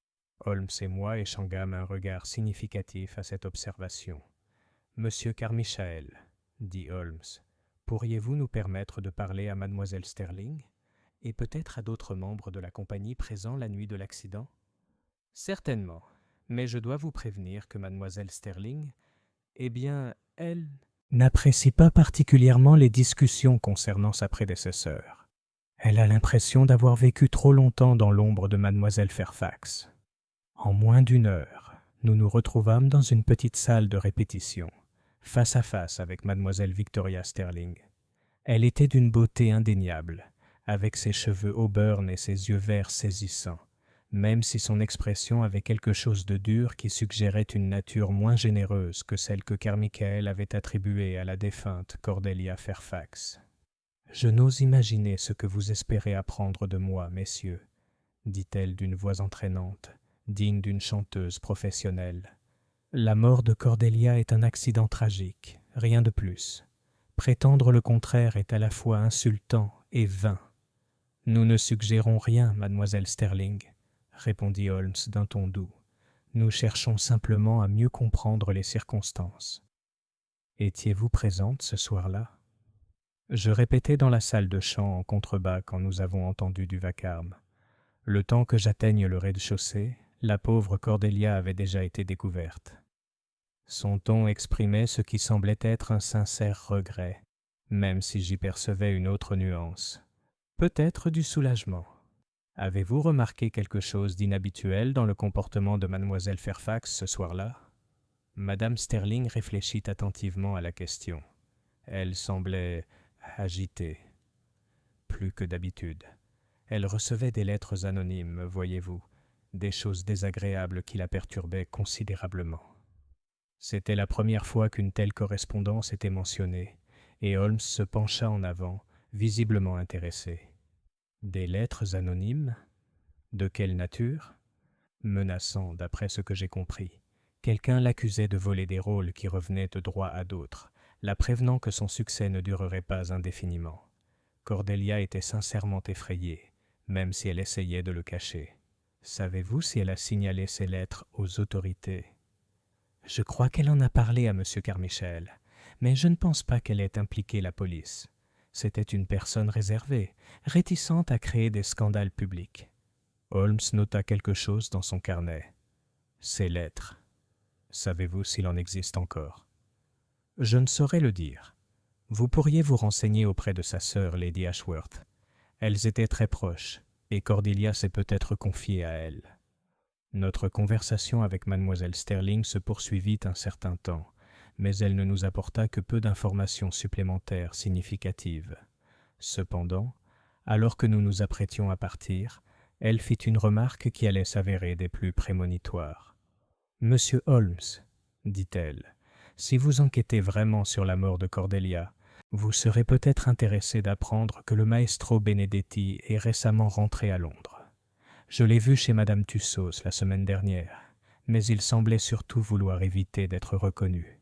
[SPEAKER 1] Holmes et moi échangeâmes un regard significatif à cette observation. « Monsieur Carmichael, » dit Holmes, « pourriez-vous nous permettre de parler à mademoiselle Sterling et peut-être à d'autres membres de la compagnie présents la nuit de l'accident ? » « Certainement, mais je dois vous prévenir que mademoiselle Sterling, eh bien, elle n'apprécie pas particulièrement les discussions concernant sa prédécesseur. Elle a l'impression d'avoir vécu trop longtemps dans l'ombre de mademoiselle Fairfax. » En moins d'une heure, nous nous retrouvâmes dans une petite salle de répétition, face à face avec mademoiselle Victoria Sterling. Elle était d'une beauté indéniable, avec ses cheveux auburn et ses yeux verts saisissants, même si son expression avait quelque chose de dur qui suggérait une nature moins généreuse que celle que Carmichael avait attribuée à la défunte Cordelia Fairfax. « Je n'ose imaginer ce que vous espérez apprendre de moi, messieurs, » dit-elle d'une voix entraînante, digne d'une chanteuse professionnelle. « La mort de Cordelia est un accident tragique, rien de plus. Prétendre le contraire est à la fois insultant et vain. »« Nous ne suggérons rien, mademoiselle Sterling, » répondit Holmes d'un ton doux. « Nous cherchons simplement à mieux comprendre les circonstances. » « Étiez-vous présente ce soir-là ? » Je répétais dans la salle de chant en contrebas quand nous avons entendu du vacarme. Le temps que j'atteigne le rez-de-chaussée, la pauvre Cordelia avait déjà été découverte. Son ton exprimait ce qui semblait être un sincère regret, même si j'y percevais une autre nuance. Peut-être du soulagement. Avez-vous remarqué quelque chose d'inhabituel dans le comportement de mademoiselle Fairfax ce soir-là ? Madame Sterling réfléchit attentivement à la question. Elle semblait agitée, plus que d'habitude. Elle recevait des lettres anonymes, voyez-vous, des choses désagréables qui la perturbaient considérablement. C'était la première fois qu'une telle correspondance était mentionnée, et Holmes se pencha en avant, visiblement intéressé. Des lettres anonymes ? De quelle nature ? Menaçant, d'après ce que j'ai compris. Quelqu'un l'accusait de voler des rôles qui revenaient de droit à d'autres, la prévenant que son succès ne durerait pas indéfiniment. Cordelia était sincèrement effrayée, même si elle essayait de le cacher. Savez-vous si elle a signalé ces lettres aux autorités ? Je crois qu'elle en a parlé à M. Carmichael, mais je ne pense pas qu'elle ait impliqué la police. C'était une personne réservée, réticente à créer des scandales publics. Holmes nota quelque chose dans son carnet. Ces lettres. Savez-vous s'il en existe encore ? Je ne saurais le dire. Vous pourriez vous renseigner auprès de sa sœur, Lady Ashworth. Elles étaient très proches, et Cordelia s'est peut-être confiée à elle. Notre conversation avec mademoiselle Sterling se poursuivit un certain temps, mais elle ne nous apporta que peu d'informations supplémentaires significatives. Cependant, alors que nous nous apprêtions à partir, elle fit une remarque qui allait s'avérer des plus prémonitoires. « Monsieur Holmes, dit-elle, si vous enquêtez vraiment sur la mort de Cordelia, vous serez peut-être intéressé d'apprendre que le maestro Benedetti est récemment rentré à Londres. Je l'ai vu chez madame Tussaud la semaine dernière, mais il semblait surtout vouloir éviter d'être reconnu.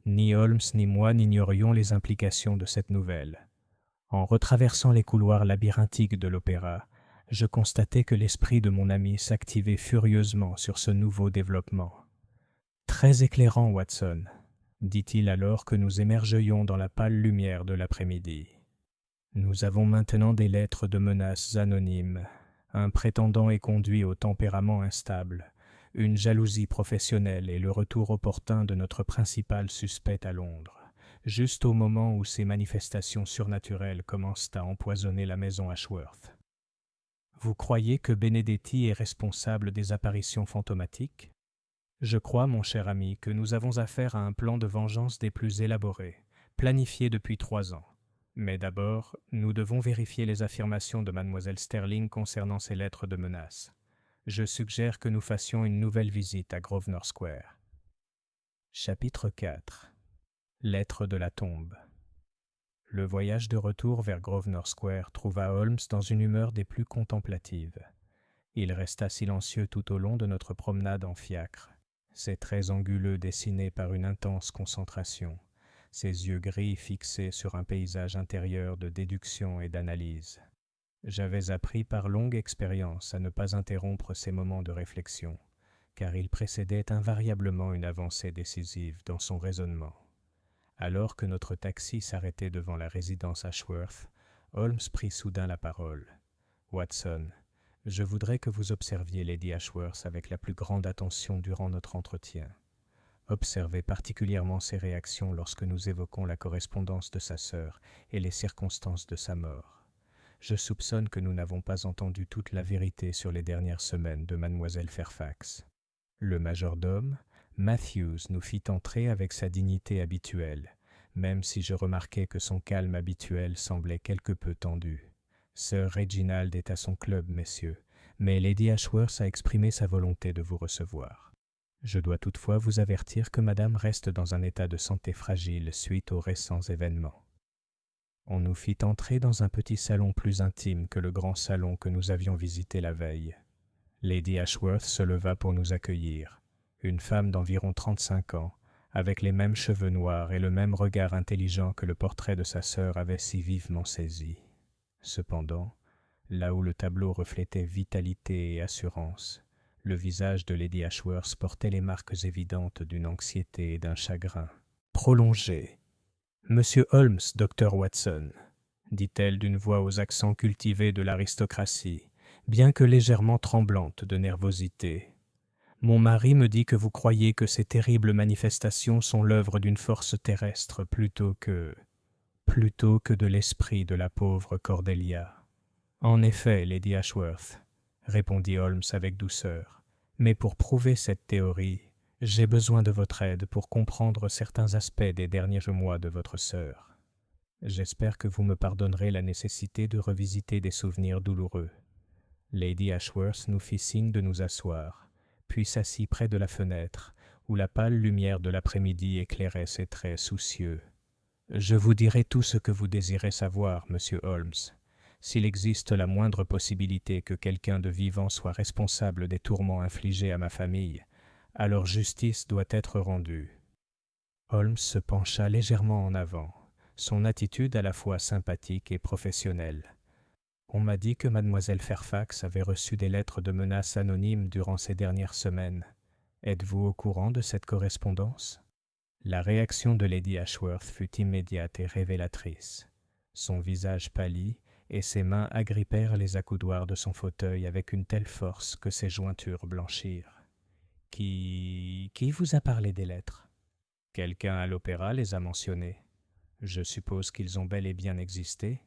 [SPEAKER 1] Ni Holmes ni moi n'ignorions les implications de cette nouvelle. En retraversant les couloirs labyrinthiques de l'opéra, je constatai que l'esprit de mon ami s'activait furieusement sur ce nouveau développement. « Très éclairant, Watson, » dit-il alors que nous émergions dans la pâle lumière de l'après-midi. « Nous avons maintenant des lettres de menaces anonymes. Un prétendant est conduit au tempérament instable, une jalousie professionnelle et le retour opportun de notre principal suspect à Londres, juste au moment où ces manifestations surnaturelles commencent à empoisonner la maison Ashworth. Vous croyez que Benedetti est responsable des apparitions fantomatiques ? Je crois, mon cher ami, que nous avons affaire à un plan de vengeance des plus élaborés, planifié depuis 3 ans. Mais d'abord, nous devons vérifier les affirmations de mademoiselle Sterling concernant ces lettres de menace. Je suggère que nous fassions une nouvelle visite à Grosvenor Square. Chapitre 4. Lettre de la tombe. Le voyage de retour vers Grosvenor Square trouva Holmes dans une humeur des plus contemplatives. Il resta silencieux tout au long de notre promenade en fiacre, ses traits anguleux dessinés par une intense concentration, ses yeux gris fixés sur un paysage intérieur de déduction et d'analyse. J'avais appris par longue expérience à ne pas interrompre ces moments de réflexion, car ils précédaient invariablement une avancée décisive dans son raisonnement. Alors que notre taxi s'arrêtait devant la résidence Ashworth, Holmes prit soudain la parole. « Watson, je voudrais que vous observiez Lady Ashworth avec la plus grande attention durant notre entretien. Observez particulièrement ses réactions lorsque nous évoquons la correspondance de sa sœur et les circonstances de sa mort. Je soupçonne que nous n'avons pas entendu toute la vérité sur les dernières semaines de mademoiselle Fairfax. » Le majordome, Matthews, nous fit entrer avec sa dignité habituelle, même si je remarquai que son calme habituel semblait quelque peu tendu. « Sir Reginald est à son club, messieurs, mais Lady Ashworth a exprimé sa volonté de vous recevoir. Je dois toutefois vous avertir que madame reste dans un état de santé fragile suite aux récents événements. » On nous fit entrer dans un petit salon plus intime que le grand salon que nous avions visité la veille. Lady Ashworth se leva pour nous accueillir, une femme d'environ 35 ans, avec les mêmes cheveux noirs et le même regard intelligent que le portrait de sa sœur avait si vivement saisi. Cependant, là où le tableau reflétait vitalité et assurance, le visage de Lady Ashworth portait les marques évidentes d'une anxiété et d'un chagrin prolongé. « Monsieur Holmes, docteur Watson, » dit-elle d'une voix aux accents cultivés de l'aristocratie, bien que légèrement tremblante de nervosité. « Mon mari me dit que vous croyez que ces terribles manifestations sont l'œuvre d'une force terrestre plutôt que de l'esprit de la pauvre Cordelia. » « En effet, Lady Ashworth, » répondit Holmes avec douceur, « mais pour prouver cette théorie, j'ai besoin de votre aide pour comprendre certains aspects des derniers mois de votre sœur. J'espère que vous me pardonnerez la nécessité de revisiter des souvenirs douloureux. » Lady Ashworth nous fit signe de nous asseoir, puis s'assit près de la fenêtre, où la pâle lumière de l'après-midi éclairait ses traits soucieux. « Je vous dirai tout ce que vous désirez savoir, monsieur Holmes. S'il existe la moindre possibilité que quelqu'un de vivant soit responsable des tourments infligés à ma famille, alors justice doit être rendue. » Holmes se pencha légèrement en avant, son attitude à la fois sympathique et professionnelle. « On m'a dit que mademoiselle Fairfax avait reçu des lettres de menaces anonymes durant ces dernières semaines. Êtes-vous au courant de cette correspondance ?» La réaction de Lady Ashworth fut immédiate et révélatrice. Son visage pâlit et ses mains agrippèrent les accoudoirs de son fauteuil avec une telle force que ses jointures blanchirent. « Qui vous a parlé des lettres ? » ?»« Quelqu'un à l'opéra les a mentionnées. Je suppose qu'ils ont bel et bien existé. »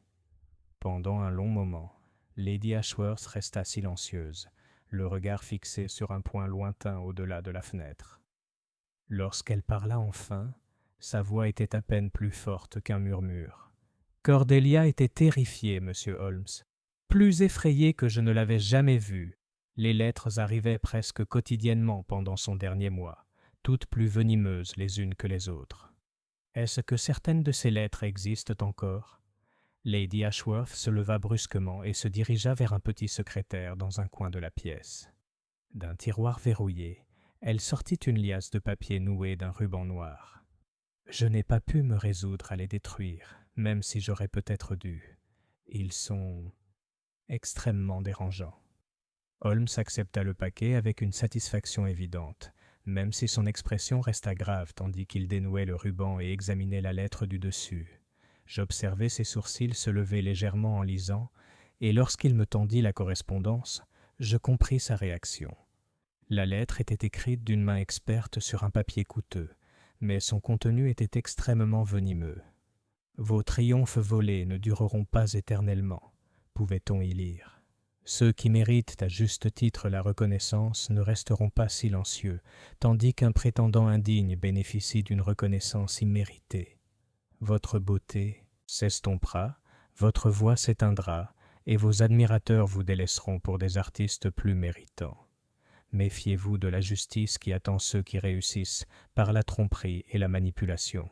[SPEAKER 1] Pendant un long moment, Lady Ashworth resta silencieuse, le regard fixé sur un point lointain au-delà de la fenêtre. Lorsqu'elle parla enfin, sa voix était à peine plus forte qu'un murmure. Cordelia était terrifiée, monsieur Holmes, plus effrayée que je ne l'avais jamais vue. Les lettres arrivaient presque quotidiennement pendant son dernier mois, toutes plus venimeuses les unes que les autres. Est-ce que certaines de ces lettres existent encore ? Lady Ashworth se leva brusquement et se dirigea vers un petit secrétaire dans un coin de la pièce. D'un tiroir verrouillé, elle sortit une liasse de papier nouée d'un ruban noir. « Je n'ai pas pu me résoudre à les détruire, même si j'aurais peut-être dû. Ils sont extrêmement dérangeants. » Holmes accepta le paquet avec une satisfaction évidente, même si son expression resta grave tandis qu'il dénouait le ruban et examinait la lettre du dessus. J'observai ses sourcils se lever légèrement en lisant, et lorsqu'il me tendit la correspondance, je compris sa réaction. La lettre était écrite d'une main experte sur un papier coûteux, mais son contenu était extrêmement venimeux. « Vos triomphes volés ne dureront pas éternellement », pouvait-on y lire. « Ceux qui méritent à juste titre la reconnaissance ne resteront pas silencieux, tandis qu'un prétendant indigne bénéficie d'une reconnaissance imméritée. Votre beauté, s'estompera, votre voix s'éteindra, et vos admirateurs vous délaisseront pour des artistes plus méritants. Méfiez-vous de la justice qui attend ceux qui réussissent par la tromperie et la manipulation.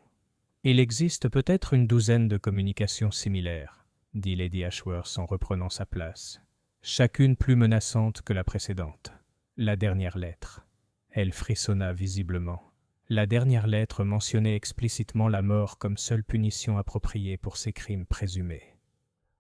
[SPEAKER 1] Il existe peut-être une douzaine de communications similaires, dit Lady Ashworth en reprenant sa place, chacune plus menaçante que la précédente. La dernière lettre. Elle frissonna visiblement. La dernière lettre mentionnait explicitement la mort comme seule punition appropriée pour ses crimes présumés.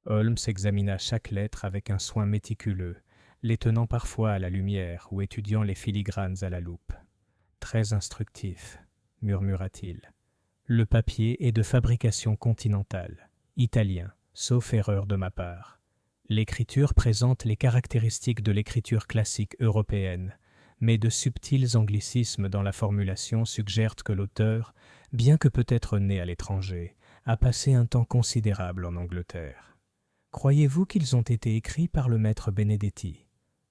[SPEAKER 1] Holmes examina chaque lettre avec un soin méticuleux, les tenant parfois à la lumière ou étudiant les filigranes à la loupe. « Très instructif », murmura-t-il. « Le papier est de fabrication continentale, italien, sauf erreur de ma part. L'écriture présente les caractéristiques de l'écriture classique européenne, mais de subtils anglicismes dans la formulation suggèrent que l'auteur, bien que peut-être né à l'étranger, a passé un temps considérable en Angleterre. « Croyez-vous qu'ils ont été écrits par le maître Benedetti ?»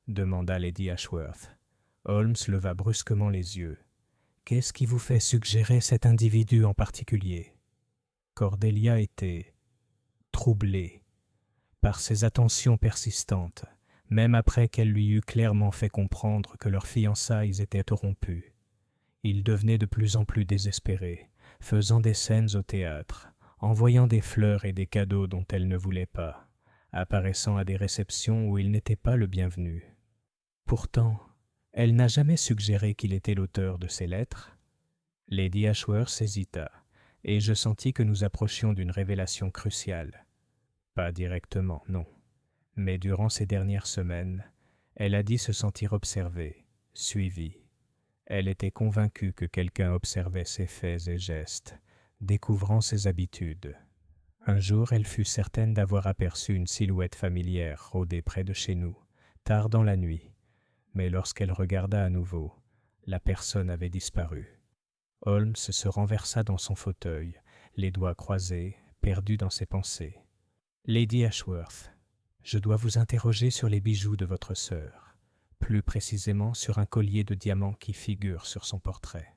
[SPEAKER 1] demanda Lady Ashworth. Holmes leva brusquement les yeux. « Qu'est-ce qui vous fait suggérer cet individu en particulier ?» Cordelia était troublée par ses attentions persistantes, même après qu'elle lui eut clairement fait comprendre que leurs fiançailles étaient rompues. Il devenait de plus en plus désespéré, faisant des scènes au théâtre, envoyant des fleurs et des cadeaux dont elle ne voulait pas, apparaissant à des réceptions où il n'était pas le bienvenu. Pourtant, elle n'a jamais suggéré qu'il était l'auteur de ces lettres. Lady Ashworth hésita, et je sentis que nous approchions d'une révélation cruciale. Pas directement, non. Mais durant ces dernières semaines, elle a dit se sentir observée, suivie. Elle était convaincue que quelqu'un observait ses faits et gestes, découvrant ses habitudes. Un jour, elle fut certaine d'avoir aperçu une silhouette familière rôder près de chez nous, tard dans la nuit. Mais lorsqu'elle regarda à nouveau, la personne avait disparu. Holmes se renversa dans son fauteuil, les doigts croisés, perdu dans ses pensées. « Lady Ashworth, je dois vous interroger sur les bijoux de votre sœur, plus précisément sur un collier de diamants qui figure sur son portrait. »«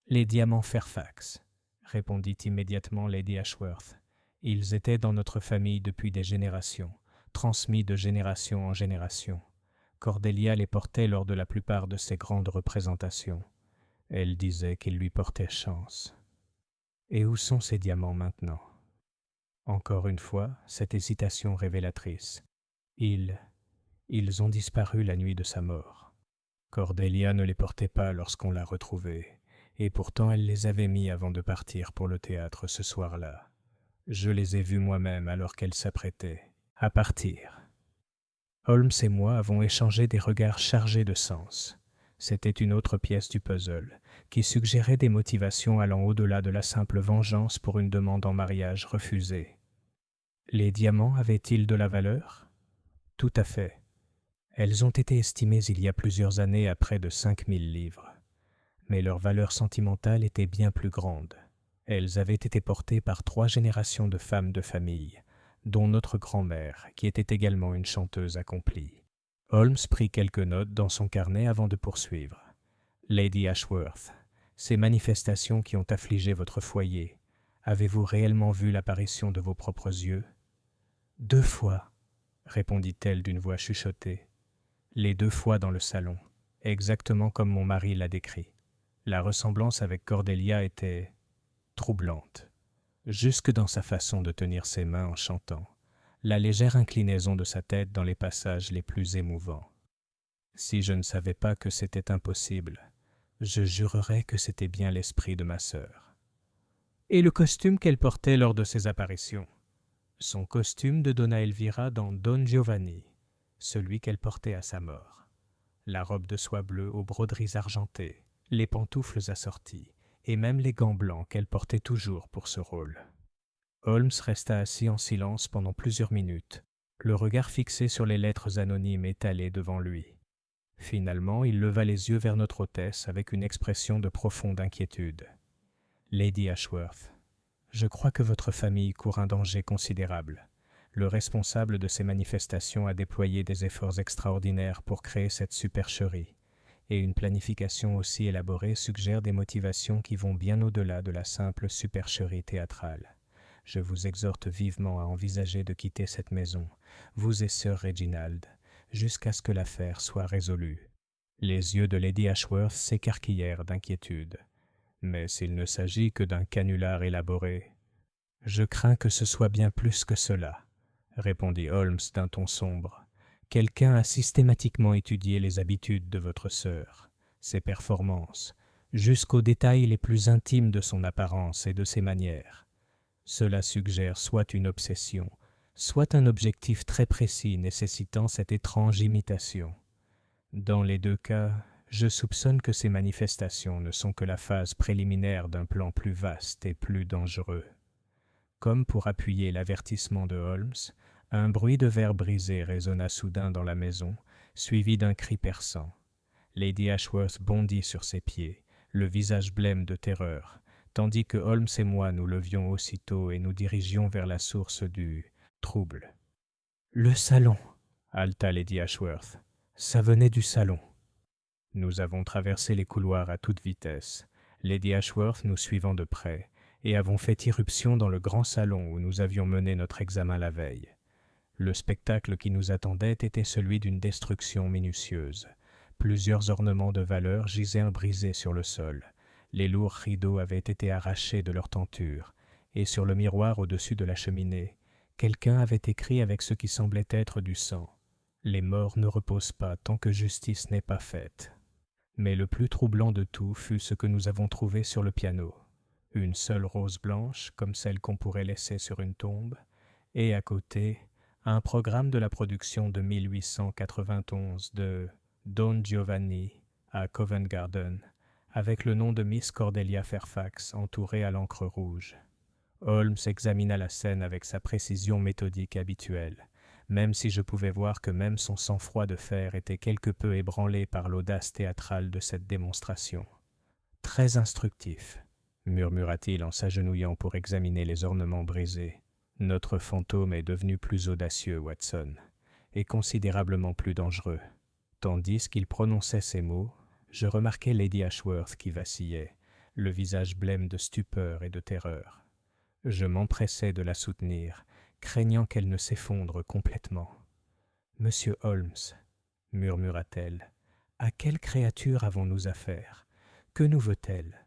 [SPEAKER 1] Les diamants Fairfax, » répondit immédiatement Lady Ashworth. « Ils étaient dans notre famille depuis des générations, transmis de génération en génération. Cordelia les portait lors de la plupart de ses grandes représentations. Elle disait qu'ils lui portaient chance. Et où sont ces diamants maintenant ? » Encore une fois, cette hésitation révélatrice. Ils ont disparu la nuit de sa mort. Cordelia ne les portait pas lorsqu'on l'a retrouvée, et pourtant elle les avait mis avant de partir pour le théâtre ce soir-là. Je les ai vus moi-même alors qu'elle s'apprêtait à partir. Holmes et moi avons échangé des regards chargés de sens. C'était une autre pièce du puzzle, qui suggérait des motivations allant au-delà de la simple vengeance pour une demande en mariage refusée. Les diamants avaient-ils de la valeur ? Tout à fait. Elles ont été estimées il y a plusieurs années à près de 5000 livres. Mais leur valeur sentimentale était bien plus grande. Elles avaient été portées par 3 générations de femmes de famille, dont notre grand-mère, qui était également une chanteuse accomplie. Holmes prit quelques notes dans son carnet avant de poursuivre. « Lady Ashworth, ces manifestations qui ont affligé votre foyer, avez-vous réellement vu l'apparition de vos propres yeux ?»« 2 fois, » répondit-elle d'une voix chuchotée. « Les 2 fois dans le salon, exactement comme mon mari l'a décrit. La ressemblance avec Cordelia était troublante, jusque dans sa façon de tenir ses mains en chantant, la légère inclinaison de sa tête dans les passages les plus émouvants. Si je ne savais pas que c'était impossible, je jurerais que c'était bien l'esprit de ma sœur. » « Et le costume qu'elle portait lors de ses apparitions ?» ?»« Son costume de Donna Elvira dans Don Giovanni, celui qu'elle portait à sa mort. La robe de soie bleue aux broderies argentées, les pantoufles assorties, et même les gants blancs qu'elle portait toujours pour ce rôle. » Holmes resta assis en silence pendant plusieurs minutes, le regard fixé sur les lettres anonymes étalées devant lui. Finalement, il leva les yeux vers notre hôtesse avec une expression de profonde inquiétude. « Lady Ashworth, je crois que votre famille court un danger considérable. Le responsable de ces manifestations a déployé des efforts extraordinaires pour créer cette supercherie, et une planification aussi élaborée suggère des motivations qui vont bien au-delà de la simple supercherie théâtrale. Je vous exhorte vivement à envisager de quitter cette maison, vous et Sir Reginald, jusqu'à ce que l'affaire soit résolue. » Les yeux de Lady Ashworth s'écarquillèrent d'inquiétude. « Mais s'il ne s'agit que d'un canular élaboré… »« Je crains que ce soit bien plus que cela, » répondit Holmes d'un ton sombre. « Quelqu'un a systématiquement étudié les habitudes de votre sœur, ses performances, jusqu'aux détails les plus intimes de son apparence et de ses manières. Cela suggère soit une obsession, soit un objectif très précis nécessitant cette étrange imitation. Dans les deux cas, je soupçonne que ces manifestations ne sont que la phase préliminaire d'un plan plus vaste et plus dangereux. » Comme pour appuyer l'avertissement de Holmes, un bruit de verre brisé résonna soudain dans la maison, suivi d'un cri perçant. Lady Ashworth bondit sur ses pieds, le visage blême de terreur, tandis que Holmes et moi nous levions aussitôt et nous dirigions vers la source du trouble. « Le salon !» haleta Lady Ashworth. « Ça venait du salon. » Nous avons traversé les couloirs à toute vitesse, Lady Ashworth nous suivant de près, et avons fait irruption dans le grand salon où nous avions mené notre examen la veille. Le spectacle qui nous attendait était celui d'une destruction minutieuse. Plusieurs ornements de valeur gisaient brisés sur le sol. Les lourds rideaux avaient été arrachés de leur tenture, et sur le miroir au-dessus de la cheminée, quelqu'un avait écrit avec ce qui semblait être du sang. « Les morts ne reposent pas tant que justice n'est pas faite. » Mais le plus troublant de tout fut ce que nous avons trouvé sur le piano. Une seule rose blanche, comme celle qu'on pourrait laisser sur une tombe, et à côté, un programme de la production de 1891 de Don Giovanni à Covent Garden, avec le nom de Miss Cordelia Fairfax entouré à l'encre rouge. Holmes examina la scène avec sa précision méthodique habituelle, même si je pouvais voir que même son sang-froid de fer était quelque peu ébranlé par l'audace théâtrale de cette démonstration. « Très instructif », murmura-t-il en s'agenouillant pour examiner les ornements brisés. « Notre fantôme est devenu plus audacieux, Watson, et considérablement plus dangereux. » Tandis qu'il prononçait ces mots, je remarquai Lady Ashworth qui vacillait, le visage blême de stupeur et de terreur. Je m'empressai de la soutenir, craignant qu'elle ne s'effondre complètement. « Monsieur Holmes, » murmura-t-elle, « à quelle créature avons-nous affaire? Que nous veut-elle »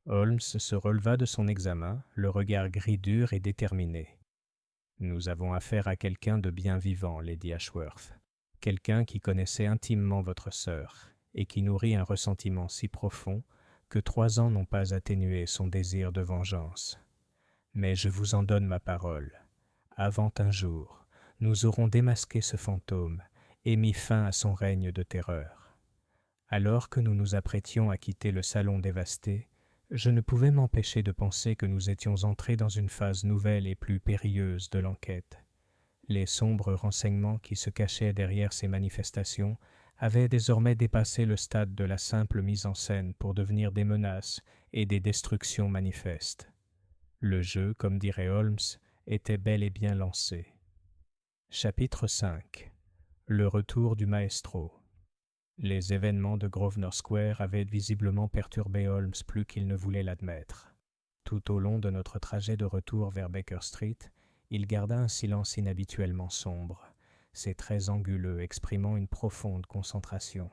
[SPEAKER 1] Holmes se releva de son examen, le regard gris dur et déterminé. « Nous avons affaire à quelqu'un de bien vivant, Lady Ashworth, quelqu'un qui connaissait intimement votre sœur et qui nourrit un ressentiment si profond que 3 ans n'ont pas atténué son désir de vengeance. Mais je vous en donne ma parole. Avant un jour, nous aurons démasqué ce fantôme et mis fin à son règne de terreur. » Alors que nous nous apprêtions à quitter le salon dévasté, je ne pouvais m'empêcher de penser que nous étions entrés dans une phase nouvelle et plus périlleuse de l'enquête. Les sombres renseignements qui se cachaient derrière ces manifestations avaient désormais dépassé le stade de la simple mise en scène pour devenir des menaces et des destructions manifestes. Le jeu, comme dirait Holmes, était bel et bien lancé. Chapitre 5. Le retour du maestro. Les événements de Grosvenor Square avaient visiblement perturbé Holmes plus qu'il ne voulait l'admettre. Tout au long de notre trajet de retour vers Baker Street, il garda un silence inhabituellement sombre, ses traits anguleux exprimant une profonde concentration.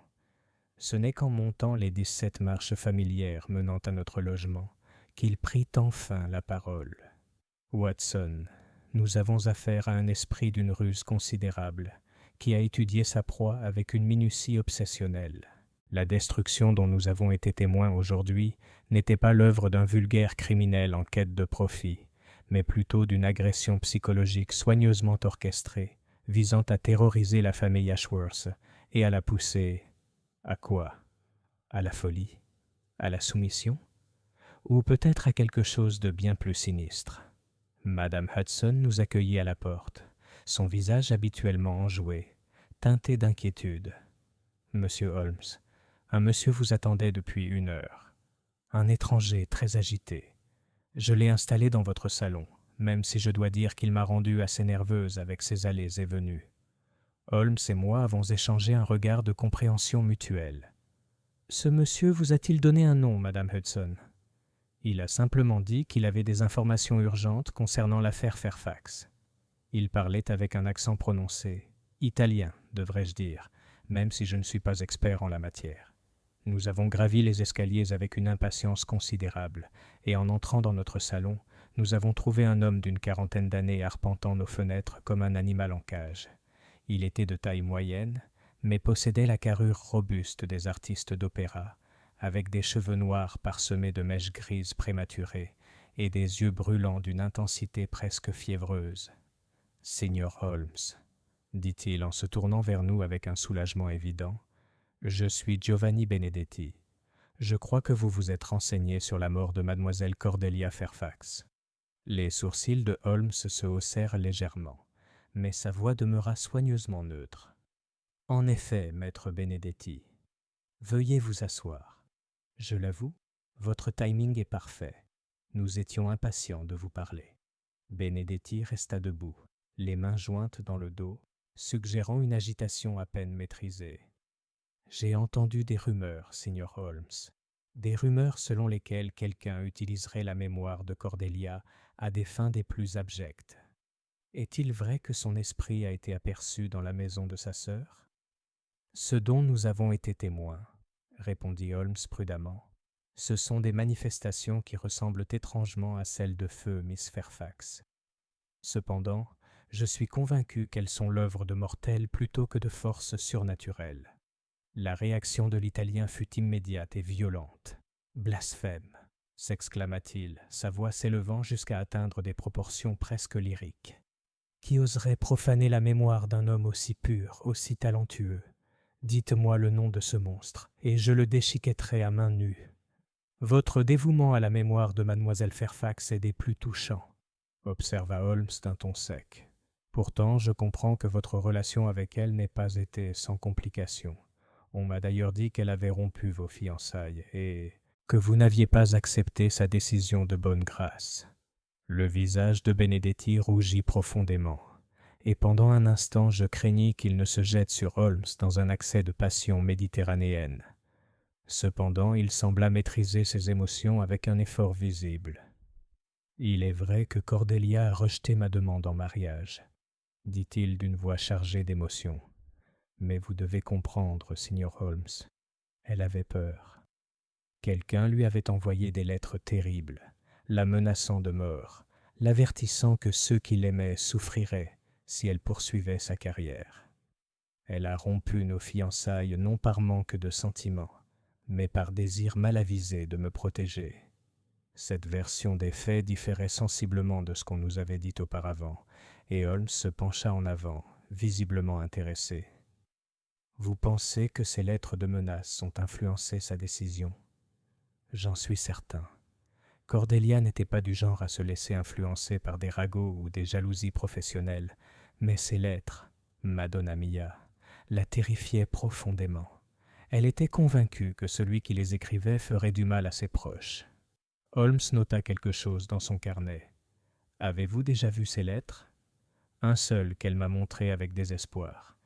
[SPEAKER 1] Ce n'est qu'en montant les 17 marches familières menant à notre logement qu'il prit enfin la parole. « Watson, nous avons affaire à un esprit d'une ruse considérable, qui a étudié sa proie avec une minutie obsessionnelle. La destruction dont nous avons été témoins aujourd'hui n'était pas l'œuvre d'un vulgaire criminel en quête de profit, mais plutôt d'une agression psychologique soigneusement orchestrée, visant à terroriser la famille Ashworth et à la pousser… à quoi? À la folie? À la soumission? Ou peut-être à quelque chose de bien plus sinistre. Madame Hudson nous accueillit à la porte, son visage habituellement enjoué, teinté d'inquiétude. « Monsieur Holmes, un monsieur vous attendait depuis 1 heure. Un étranger très agité. Je l'ai installé dans votre salon, même si je dois dire qu'il m'a rendue assez nerveuse avec ses allées et venues. Holmes et moi avons échangé un regard de compréhension mutuelle. Ce monsieur vous a-t-il donné un nom, Madame Hudson ? Il a simplement dit qu'il avait des informations urgentes concernant l'affaire Fairfax. Il parlait avec un accent prononcé, italien, devrais-je dire, même si je ne suis pas expert en la matière. Nous avons gravi les escaliers avec une impatience considérable, et en entrant dans notre salon, nous avons trouvé un homme d'une quarantaine d'années arpentant nos fenêtres comme un animal en cage. Il était de taille moyenne, mais possédait la carrure robuste des artistes d'opéra, avec des cheveux noirs parsemés de mèches grises prématurées et des yeux brûlants d'une intensité presque fiévreuse. « Seigneur Holmes, » dit-il en se tournant vers nous avec un soulagement évident, « je suis Giovanni Benedetti. Je crois que vous vous êtes renseigné sur la mort de mademoiselle Cordelia Fairfax. » Les sourcils de Holmes se haussèrent légèrement, mais sa voix demeura soigneusement neutre. « En effet, maître Benedetti. Veuillez vous asseoir. Je l'avoue, votre timing est parfait. Nous étions impatients de vous parler. » Benedetti resta debout, les mains jointes dans le dos, suggérant une agitation à peine maîtrisée. « J'ai entendu des rumeurs, Seigneur Holmes, des rumeurs selon lesquelles quelqu'un utiliserait la mémoire de Cordelia à des fins des plus abjectes. Est-il vrai que son esprit a été aperçu dans la maison de sa sœur ? » « Ce dont nous avons été témoins, » répondit Holmes prudemment, « ce sont des manifestations qui ressemblent étrangement à celles de feu Miss Fairfax. Cependant, je suis convaincu qu'elles sont l'œuvre de mortels plutôt que de forces surnaturelles. » La réaction de l'Italien fut immédiate et violente. « Blasphème !» s'exclama-t-il, sa voix s'élevant jusqu'à atteindre des proportions presque lyriques. « Qui oserait profaner la mémoire d'un homme aussi pur, aussi talentueux ? Dites-moi le nom de ce monstre, et je le déchiquetterai à main nue. Votre dévouement à la mémoire de mademoiselle Fairfax est des plus touchants, » observa Holmes d'un ton sec. « Pourtant, je comprends que votre relation avec elle n'ait pas été sans complications. On m'a d'ailleurs dit qu'elle avait rompu vos fiançailles et que vous n'aviez pas accepté sa décision de bonne grâce. » Le visage de Benedetti rougit profondément, et pendant un instant je craignis qu'il ne se jette sur Holmes dans un accès de passion méditerranéenne. Cependant, il sembla maîtriser ses émotions avec un effort visible. « Il est vrai que Cordelia a rejeté ma demande en mariage, » dit-il d'une voix chargée d'émotion. « Mais vous devez comprendre, Seigneur Holmes, elle avait peur. Quelqu'un lui avait envoyé des lettres terribles, la menaçant de mort, l'avertissant que ceux qui l'aimaient souffriraient si elle poursuivait sa carrière. Elle a rompu nos fiançailles non par manque de sentiments, mais par désir mal avisé de me protéger. Cette version des faits différait sensiblement de ce qu'on nous avait dit auparavant, et Holmes se pencha en avant, visiblement intéressé. « Vous pensez que ces lettres de menaces ont influencé sa décision ? J'en suis certain. Cordelia n'était pas du genre à se laisser influencer par des ragots ou des jalousies professionnelles, mais ces lettres, Madonna mia, la terrifiaient profondément. Elle était convaincue que celui qui les écrivait ferait du mal à ses proches. » Holmes nota quelque chose dans son carnet. « Avez-vous déjà vu ces lettres ? » « Un seul qu'elle m'a montré avec désespoir.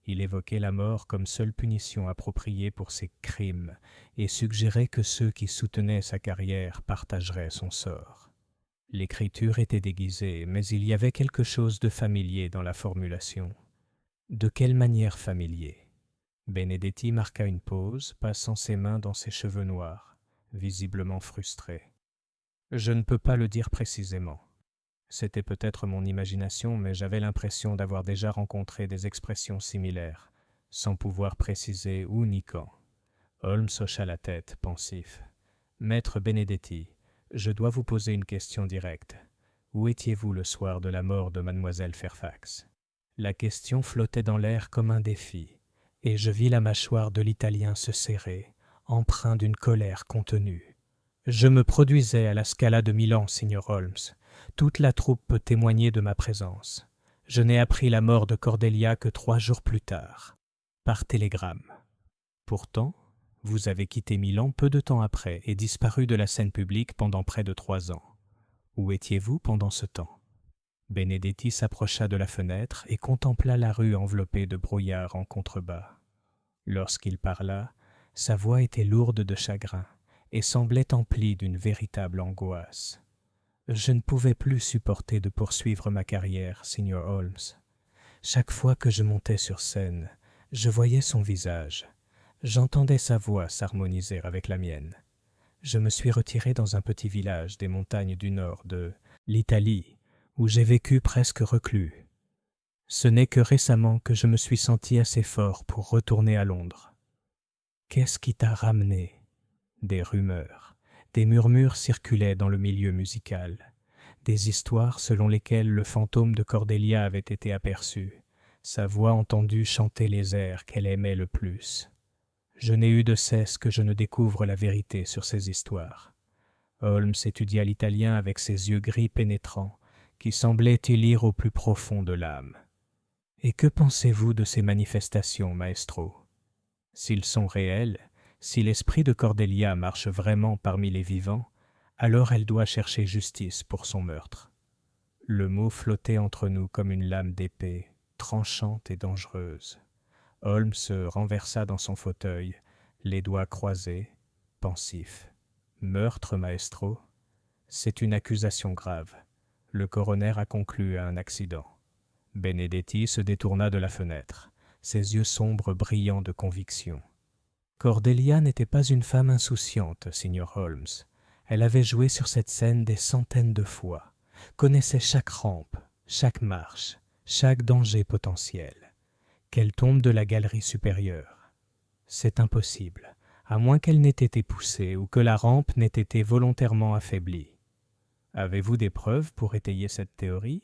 [SPEAKER 1] Il évoquait la mort comme seule punition appropriée pour ses crimes et suggérait que ceux qui soutenaient sa carrière partageraient son sort. L'écriture était déguisée, mais il y avait quelque chose de familier dans la formulation. De quelle manière familier ? Benedetti marqua une pause, passant ses mains dans ses cheveux noirs, visiblement frustré. « Je ne peux pas le dire précisément. C'était peut-être mon imagination, mais j'avais l'impression d'avoir déjà rencontré des expressions similaires, sans pouvoir préciser où ni quand. » Holmes hocha la tête, pensif. « Maître Benedetti, je dois vous poser une question directe. Où étiez-vous le soir de la mort de mademoiselle Fairfax ?» La question flottait dans l'air comme un défi, et je vis la mâchoire de l'Italien se serrer, empreint d'une colère contenue. « Je me produisais à la Scala de Milan, Signor Holmes. Toute la troupe peut témoigner de ma présence. Je n'ai appris la mort de Cordelia que 3 jours plus tard, par télégramme. Pourtant, vous avez quitté Milan peu de temps après et disparu de la scène publique pendant près de 3 ans. Où étiez-vous pendant ce temps ?» Benedetti s'approcha de la fenêtre et contempla la rue enveloppée de brouillard en contrebas. Lorsqu'il parla, sa voix était lourde de chagrin, et semblait emplie d'une véritable angoisse. Je ne pouvais plus supporter de poursuivre ma carrière, Signor Holmes. Chaque fois que je montais sur scène, je voyais son visage. J'entendais sa voix s'harmoniser avec la mienne. Je me suis retiré dans un petit village des montagnes du nord de l'Italie, où j'ai vécu presque reclus. Ce n'est que récemment que je me suis senti assez fort pour retourner à Londres. Qu'est-ce qui t'a ramené ? Des rumeurs, des murmures circulaient dans le milieu musical, des histoires selon lesquelles le fantôme de Cordelia avait été aperçu, sa voix entendue chanter les airs qu'elle aimait le plus. Je n'ai eu de cesse que je ne découvre la vérité sur ces histoires. Holmes étudia l'italien avec ses yeux gris pénétrants, qui semblaient y lire au plus profond de l'âme. « Et que pensez-vous de ces manifestations, maestro ? S'ils sont réels, si l'esprit de Cordelia marche vraiment parmi les vivants, alors elle doit chercher justice pour son meurtre. » Le mot flottait entre nous comme une lame d'épée, tranchante et dangereuse. Holmes se renversa dans son fauteuil, les doigts croisés, pensif. « Meurtre, maestro ? C'est une accusation grave. Le coroner a conclu à un accident. » Benedetti se détourna de la fenêtre, ses yeux sombres brillant de conviction. Cordelia n'était pas une femme insouciante, Signor Holmes. Elle avait joué sur cette scène des centaines de fois, connaissait chaque rampe, chaque marche, chaque danger potentiel. Qu'elle tombe de la galerie supérieure. C'est impossible, à moins qu'elle n'ait été poussée ou que la rampe n'ait été volontairement affaiblie. Avez-vous des preuves pour étayer cette théorie ?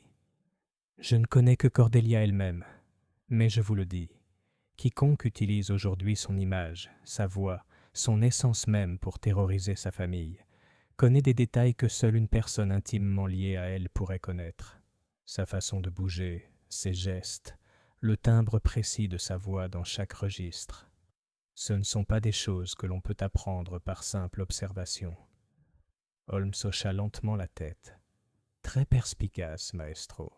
[SPEAKER 1] Je ne connais que Cordelia elle-même, mais je vous le dis, quiconque utilise aujourd'hui son image, sa voix, son essence même pour terroriser sa famille, connaît des détails que seule une personne intimement liée à elle pourrait connaître. Sa façon de bouger, ses gestes, le timbre précis de sa voix dans chaque registre. Ce ne sont pas des choses que l'on peut apprendre par simple observation. Holmes hocha lentement la tête. Très perspicace, maestro.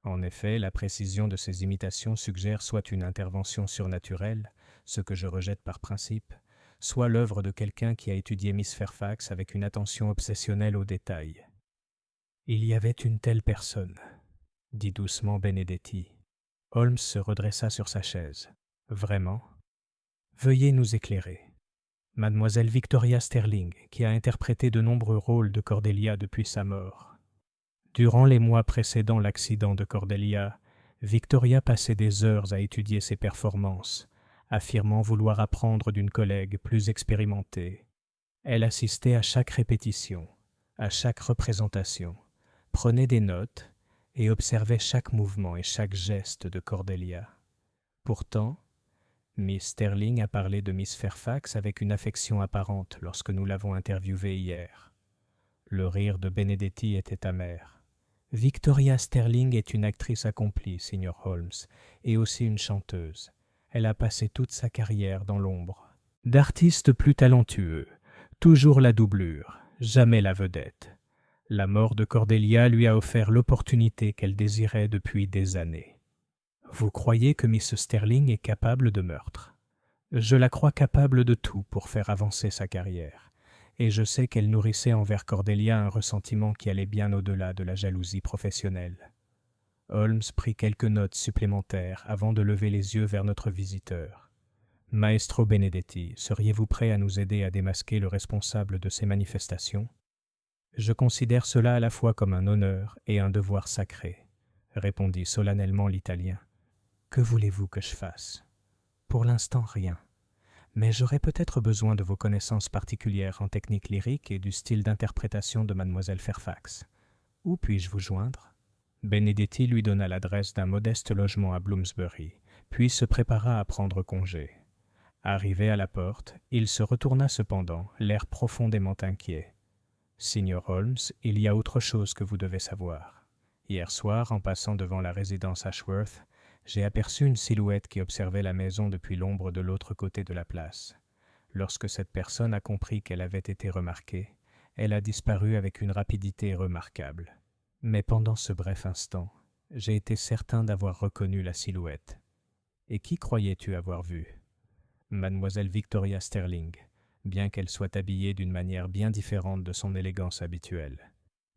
[SPEAKER 1] En effet, la précision de ces imitations suggère soit une intervention surnaturelle, ce que je rejette par principe, soit l'œuvre de quelqu'un qui a étudié Miss Fairfax avec une attention obsessionnelle aux détails. « Il y avait une telle personne, » dit doucement Benedetti. Holmes se redressa sur sa chaise. « Vraiment ? Veuillez nous éclairer. » Mademoiselle Victoria Sterling, qui a interprété de nombreux rôles de Cordelia depuis sa mort. Durant les mois précédant l'accident de Cordelia, Victoria passait des heures à étudier ses performances, affirmant vouloir apprendre d'une collègue plus expérimentée. Elle assistait à chaque répétition, à chaque représentation, prenait des notes et observait chaque mouvement et chaque geste de Cordelia. Pourtant, Miss Sterling a parlé de Miss Fairfax avec une affection apparente lorsque nous l'avons interviewée hier. Le rire de Benedetti était amer. Victoria Sterling est une actrice accomplie, Signor Holmes, et aussi une chanteuse. Elle a passé toute sa carrière dans l'ombre. D'artiste plus talentueux, toujours la doublure, jamais la vedette. La mort de Cordelia lui a offert l'opportunité qu'elle désirait depuis des années. Vous croyez que Miss Sterling est capable de meurtre ? Je la crois capable de tout pour faire avancer sa carrière. Et je sais qu'elle nourrissait envers Cordelia un ressentiment qui allait bien au-delà de la jalousie professionnelle. Holmes prit quelques notes supplémentaires avant de lever les yeux vers notre visiteur. « Maestro Benedetti, seriez-vous prêt à nous aider à démasquer le responsable de ces manifestations ? Je considère cela à la fois comme un honneur et un devoir sacré, » répondit solennellement l'Italien. « Que voulez-vous que je fasse ? Pour l'instant, rien. Mais j'aurais peut-être besoin de vos connaissances particulières en technique lyrique et du style d'interprétation de Mademoiselle Fairfax. Où puis-je vous joindre ?» Benedetti lui donna l'adresse d'un modeste logement à Bloomsbury, puis se prépara à prendre congé. Arrivé à la porte, il se retourna cependant, l'air profondément inquiet. « Signor Holmes, il y a autre chose que vous devez savoir. Hier soir, en passant devant la résidence Ashworth, j'ai aperçu une silhouette qui observait la maison depuis l'ombre de l'autre côté de la place. Lorsque cette personne a compris qu'elle avait été remarquée, elle a disparu avec une rapidité remarquable. Mais pendant ce bref instant, j'ai été certain d'avoir reconnu la silhouette. Et qui croyais-tu avoir vu ? Mademoiselle Victoria Sterling, bien qu'elle soit habillée d'une manière bien différente de son élégance habituelle.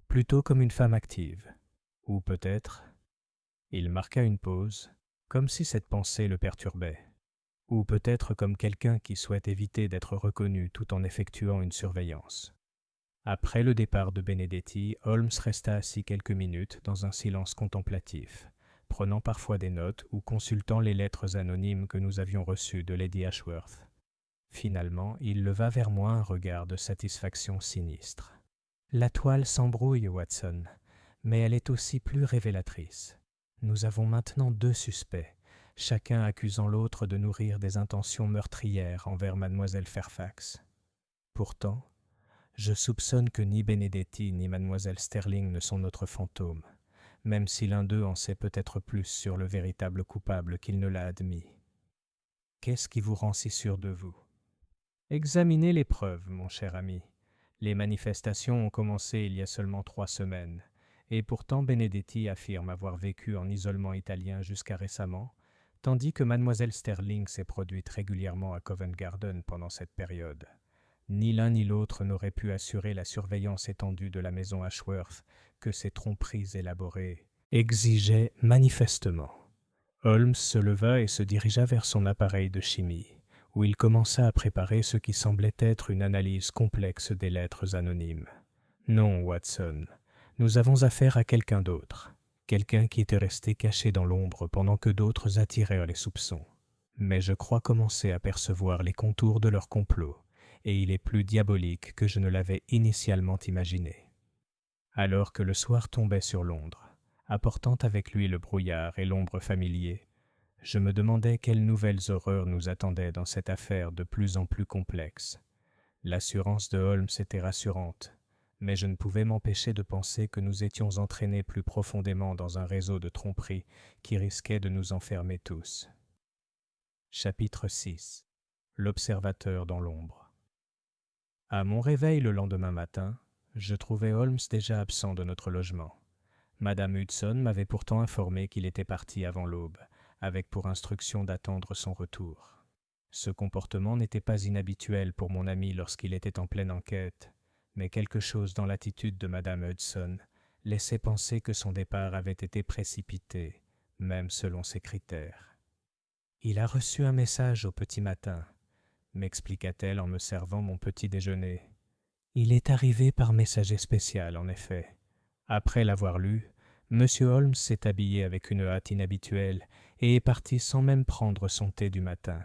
[SPEAKER 1] Plutôt comme une femme active. Ou peut-être... Il marqua une pause, comme si cette pensée le perturbait. Ou peut-être comme quelqu'un qui souhaite éviter d'être reconnu tout en effectuant une surveillance. Après le départ de Benedetti, Holmes resta assis quelques minutes dans un silence contemplatif, prenant parfois des notes ou consultant les lettres anonymes que nous avions reçues de Lady Ashworth. Finalement, il leva vers moi un regard de satisfaction sinistre. « La toile s'embrouille, Watson, mais elle est aussi plus révélatrice. Nous avons maintenant 2 suspects, chacun accusant l'autre de nourrir des intentions meurtrières envers mademoiselle Fairfax. Pourtant, je soupçonne que ni Benedetti ni mademoiselle Sterling ne sont notre fantôme, même si l'un d'eux en sait peut-être plus sur le véritable coupable qu'il ne l'a admis. Qu'est-ce qui vous rend si sûr de vous ? Examinez les preuves, mon cher ami. Les manifestations ont commencé il y a seulement 3 semaines, et pourtant Benedetti affirme avoir vécu en isolement italien jusqu'à récemment, tandis que mademoiselle Sterling s'est produite régulièrement à Covent Garden pendant cette période. Ni l'un ni l'autre n'aurait pu assurer la surveillance étendue de la maison Ashworth que ces tromperies élaborées exigeaient manifestement. Holmes se leva et se dirigea vers son appareil de chimie, où il commença à préparer ce qui semblait être une analyse complexe des lettres anonymes. Non, Watson, nous avons affaire à quelqu'un d'autre, quelqu'un qui était resté caché dans l'ombre pendant que d'autres attirèrent les soupçons. Mais je crois commencer à percevoir les contours de leur complot, et il est plus diabolique que je ne l'avais initialement imaginé. Alors que le soir tombait sur Londres, apportant avec lui le brouillard et l'ombre familier, je me demandais quelles nouvelles horreurs nous attendaient dans cette affaire de plus en plus complexe. L'assurance de Holmes était rassurante, mais je ne pouvais m'empêcher de penser que nous étions entraînés plus profondément dans un réseau de tromperies qui risquait de nous enfermer tous. Chapitre 6. L'observateur dans l'ombre. À mon réveil le lendemain matin, je trouvais Holmes déjà absent de notre logement. Madame Hudson m'avait pourtant informé qu'il était parti avant l'aube, avec pour instruction d'attendre son retour. Ce comportement n'était pas inhabituel pour mon ami lorsqu'il était en pleine enquête, mais quelque chose dans l'attitude de Madame Hudson laissait penser que son départ avait été précipité, même selon ses critères. « Il a reçu un message au petit matin », m'expliqua-t-elle en me servant mon petit déjeuner. « Il est arrivé par messager spécial, en effet. » Après l'avoir lu, M. Holmes s'est habillé avec une hâte inhabituelle et est parti sans même prendre son thé du matin.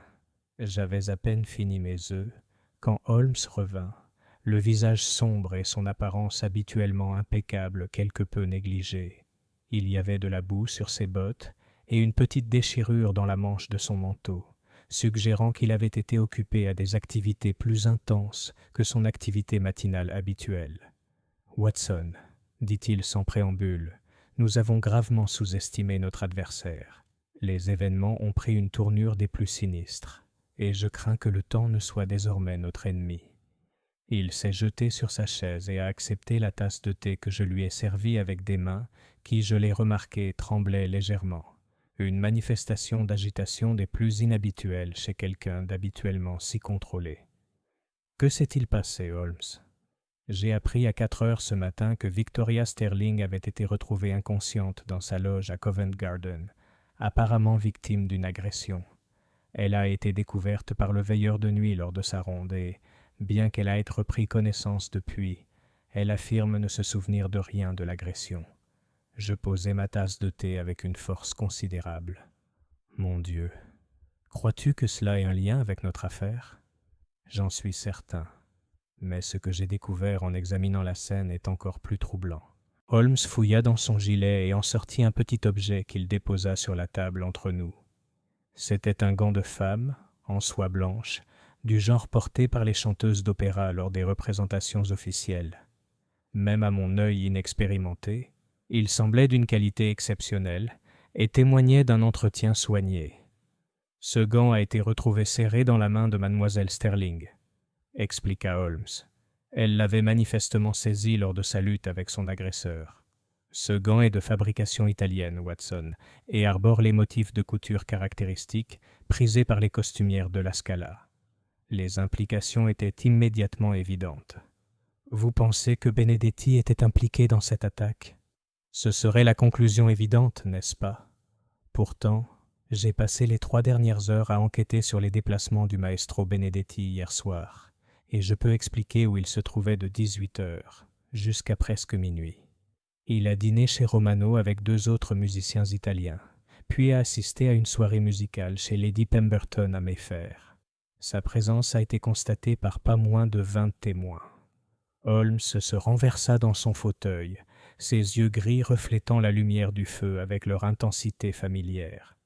[SPEAKER 1] J'avais à peine fini mes œufs quand Holmes revint, le visage sombre et son apparence habituellement impeccable quelque peu négligée. Il y avait de la boue sur ses bottes et une petite déchirure dans la manche de son manteau, suggérant qu'il avait été occupé à des activités plus intenses que son activité matinale habituelle. « Watson, dit-il sans préambule, nous avons gravement sous-estimé notre adversaire. Les événements ont pris une tournure des plus sinistres, et je crains que le temps ne soit désormais notre ennemi. » Il s'est jeté sur sa chaise et a accepté la tasse de thé que je lui ai servie avec des mains qui, je l'ai remarqué, tremblaient légèrement. Une manifestation d'agitation des plus inhabituelles chez quelqu'un d'habituellement si contrôlé. « Que s'est-il passé, Holmes ? » J'ai appris à 4 heures ce matin que Victoria Sterling avait été retrouvée inconsciente dans sa loge à Covent Garden, apparemment victime d'une agression. Elle a été découverte par le veilleur de nuit lors de sa ronde et, bien qu'elle ait repris connaissance depuis, elle affirme ne se souvenir de rien de l'agression. Je posai ma tasse de thé avec une force considérable. Mon Dieu, crois-tu que cela ait un lien avec notre affaire ? J'en suis certain. Mais ce que j'ai découvert en examinant la scène est encore plus troublant. Holmes fouilla dans son gilet et en sortit un petit objet qu'il déposa sur la table entre nous. C'était un gant de femme, en soie blanche, du genre porté par les chanteuses d'opéra lors des représentations officielles. Même à mon œil inexpérimenté, il semblait d'une qualité exceptionnelle et témoignait d'un entretien soigné. Ce gant a été retrouvé serré dans la main de mademoiselle Sterling, expliqua Holmes. Elle l'avait manifestement saisi lors de sa lutte avec son agresseur. Ce gant est de fabrication italienne, Watson, et arbore les motifs de couture caractéristiques prisés par les costumières de la Scala. Les implications étaient immédiatement évidentes. Vous pensez que Benedetti était impliqué dans cette attaque? Ce serait la conclusion évidente, n'est-ce pas? Pourtant, j'ai passé les 3 dernières heures à enquêter sur les déplacements du maestro Benedetti hier soir, et je peux expliquer où il se trouvait de 18 heures jusqu'à presque minuit. Il a dîné chez Romano avec 2 autres musiciens italiens, puis a assisté à une soirée musicale chez Lady Pemberton à Mayfair. Sa présence a été constatée par pas moins de 20 témoins. Holmes se renversa dans son fauteuil, ses yeux gris reflétant la lumière du feu avec leur intensité familière.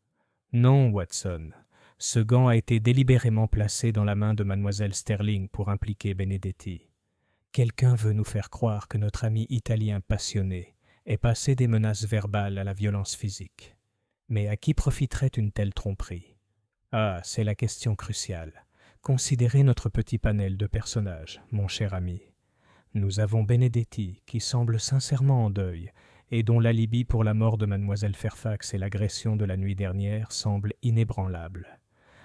[SPEAKER 1] Non, Watson, ce gant a été délibérément placé dans la main de mademoiselle Sterling pour impliquer Benedetti. Quelqu'un veut nous faire croire que notre ami italien passionné est passé des menaces verbales à la violence physique. Mais à qui profiterait une telle tromperie? Ah, c'est la question cruciale. Considérez notre petit panel de personnages, mon cher ami. Nous avons Benedetti, qui semble sincèrement en deuil, et dont l'alibi pour la mort de mademoiselle Fairfax et l'agression de la nuit dernière semble inébranlable.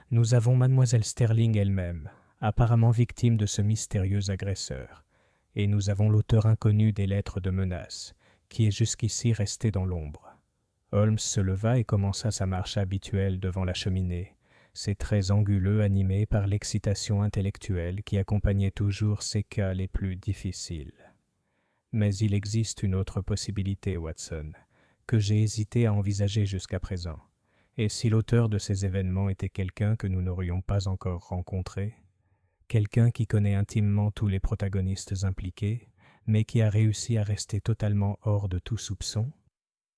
[SPEAKER 1] Nous avons mademoiselle Sterling elle-même, apparemment victime de ce mystérieux agresseur. Et nous avons l'auteur inconnu des lettres de menace, qui est jusqu'ici resté dans l'ombre. Holmes se leva et commença sa marche habituelle devant la cheminée, ses traits anguleux animés par l'excitation intellectuelle qui accompagnait toujours ses cas les plus difficiles. Mais il existe une autre possibilité, Watson, que j'ai hésité à envisager jusqu'à présent. Et si l'auteur de ces événements était quelqu'un que nous n'aurions pas encore rencontré, quelqu'un qui connaît intimement tous les protagonistes impliqués, mais qui a réussi à rester totalement hors de tout soupçon?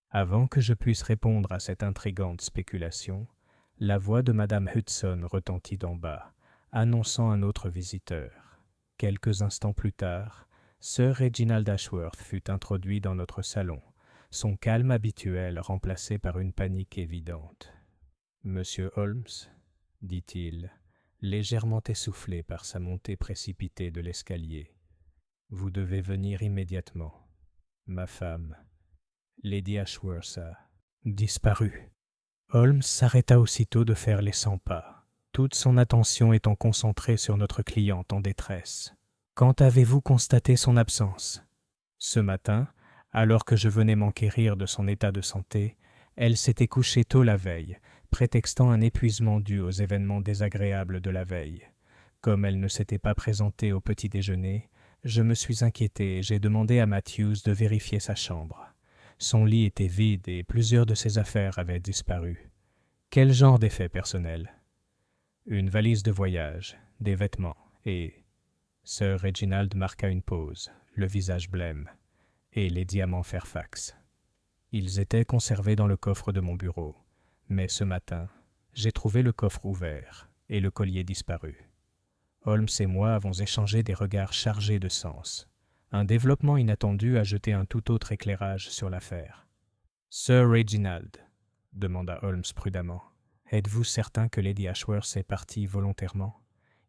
[SPEAKER 1] Avant que je puisse répondre à cette intrigante spéculation, la voix de Madame Hudson retentit d'en bas, annonçant un autre visiteur. Quelques instants plus tard, Sir Reginald Ashworth fut introduit dans notre salon, son calme habituel remplacé par une panique évidente. « Monsieur Holmes, dit-il, légèrement essoufflé par sa montée précipitée de l'escalier, vous devez venir immédiatement. Ma femme, Lady Ashworth, a disparu. » Holmes s'arrêta aussitôt de faire les 100 pas, toute son attention étant concentrée sur notre cliente en détresse. « Quand avez-vous constaté son absence? » Ce matin, alors que je venais m'enquérir de son état de santé, elle s'était couchée tôt la veille, prétextant un épuisement dû aux événements désagréables de la veille. Comme elle ne s'était pas présentée au petit déjeuner, je me suis inquiété et j'ai demandé à Matthews de vérifier sa chambre. Son lit était vide et plusieurs de ses affaires avaient disparu. Quel genre d'effets personnels? Une valise de voyage, des vêtements et... Sir Reginald marqua une pause, le visage blême, et les diamants Fairfax. Ils étaient conservés dans le coffre de mon bureau, mais ce matin, j'ai trouvé le coffre ouvert et le collier disparu. Holmes et moi avons échangé des regards chargés de sens. Un développement inattendu a jeté un tout autre éclairage sur l'affaire. « Sir Reginald, » demanda Holmes prudemment, « êtes-vous certain que Lady Ashworth est partie volontairement?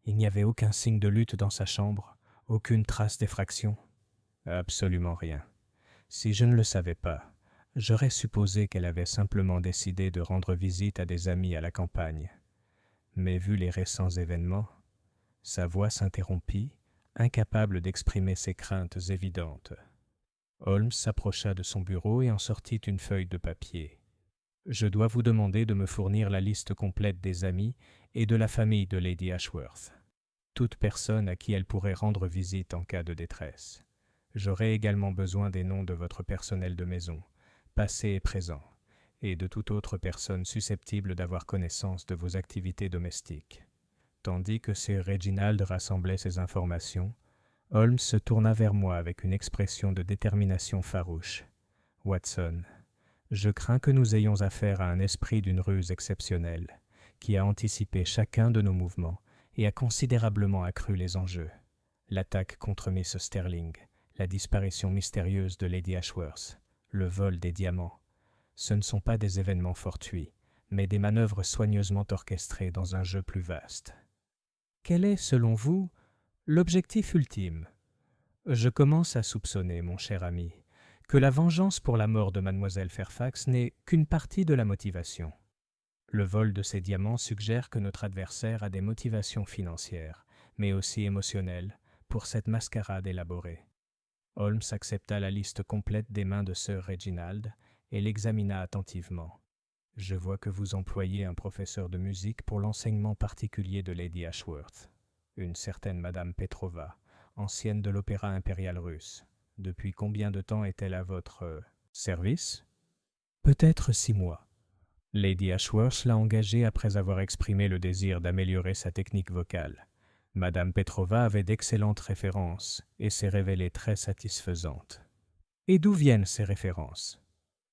[SPEAKER 1] Il n'y avait aucun signe de lutte dans sa chambre, aucune trace d'effraction? » Absolument rien. Si je ne le savais pas, j'aurais supposé qu'elle avait simplement décidé de rendre visite à des amis à la campagne. Mais vu les récents événements, sa voix s'interrompit, incapable d'exprimer ses craintes évidentes. Holmes s'approcha de son bureau et en sortit une feuille de papier. « Je dois vous demander de me fournir la liste complète des amis et de la famille de Lady Ashworth, toute personne à qui elle pourrait rendre visite en cas de détresse. J'aurai également besoin des noms de votre personnel de maison, passé et présent, et de toute autre personne susceptible d'avoir connaissance de vos activités domestiques. » Tandis que Sir Reginald rassemblait ces informations, Holmes se tourna vers moi avec une expression de détermination farouche. « Watson, je crains que nous ayons affaire à un esprit d'une ruse exceptionnelle, qui a anticipé chacun de nos mouvements et a considérablement accru les enjeux. L'attaque contre Miss Sterling, la disparition mystérieuse de Lady Ashworth, le vol des diamants, ce ne sont pas des événements fortuits, mais des manœuvres soigneusement orchestrées dans un jeu plus vaste. Quel est, selon vous, l'objectif ultime? Je commence à soupçonner, mon cher ami, que la vengeance pour la mort de mademoiselle Fairfax n'est qu'une partie de la motivation. Le vol de ces diamants suggère que notre adversaire a des motivations financières, mais aussi émotionnelle, pour cette mascarade élaborée. Holmes accepta la liste complète des mains de Sir Reginald et l'examina attentivement. « Je vois que vous employez un professeur de musique pour l'enseignement particulier de Lady Ashworth, une certaine Madame Petrova, ancienne de l'Opéra impérial russe. Depuis combien de temps est-elle à votre service ? » « Peut-être 6 mois. Lady Ashworth l'a engagée après avoir exprimé le désir d'améliorer sa technique vocale. Madame Petrova avait d'excellentes références et s'est révélée très satisfaisante. »« Et d'où viennent ces références ?»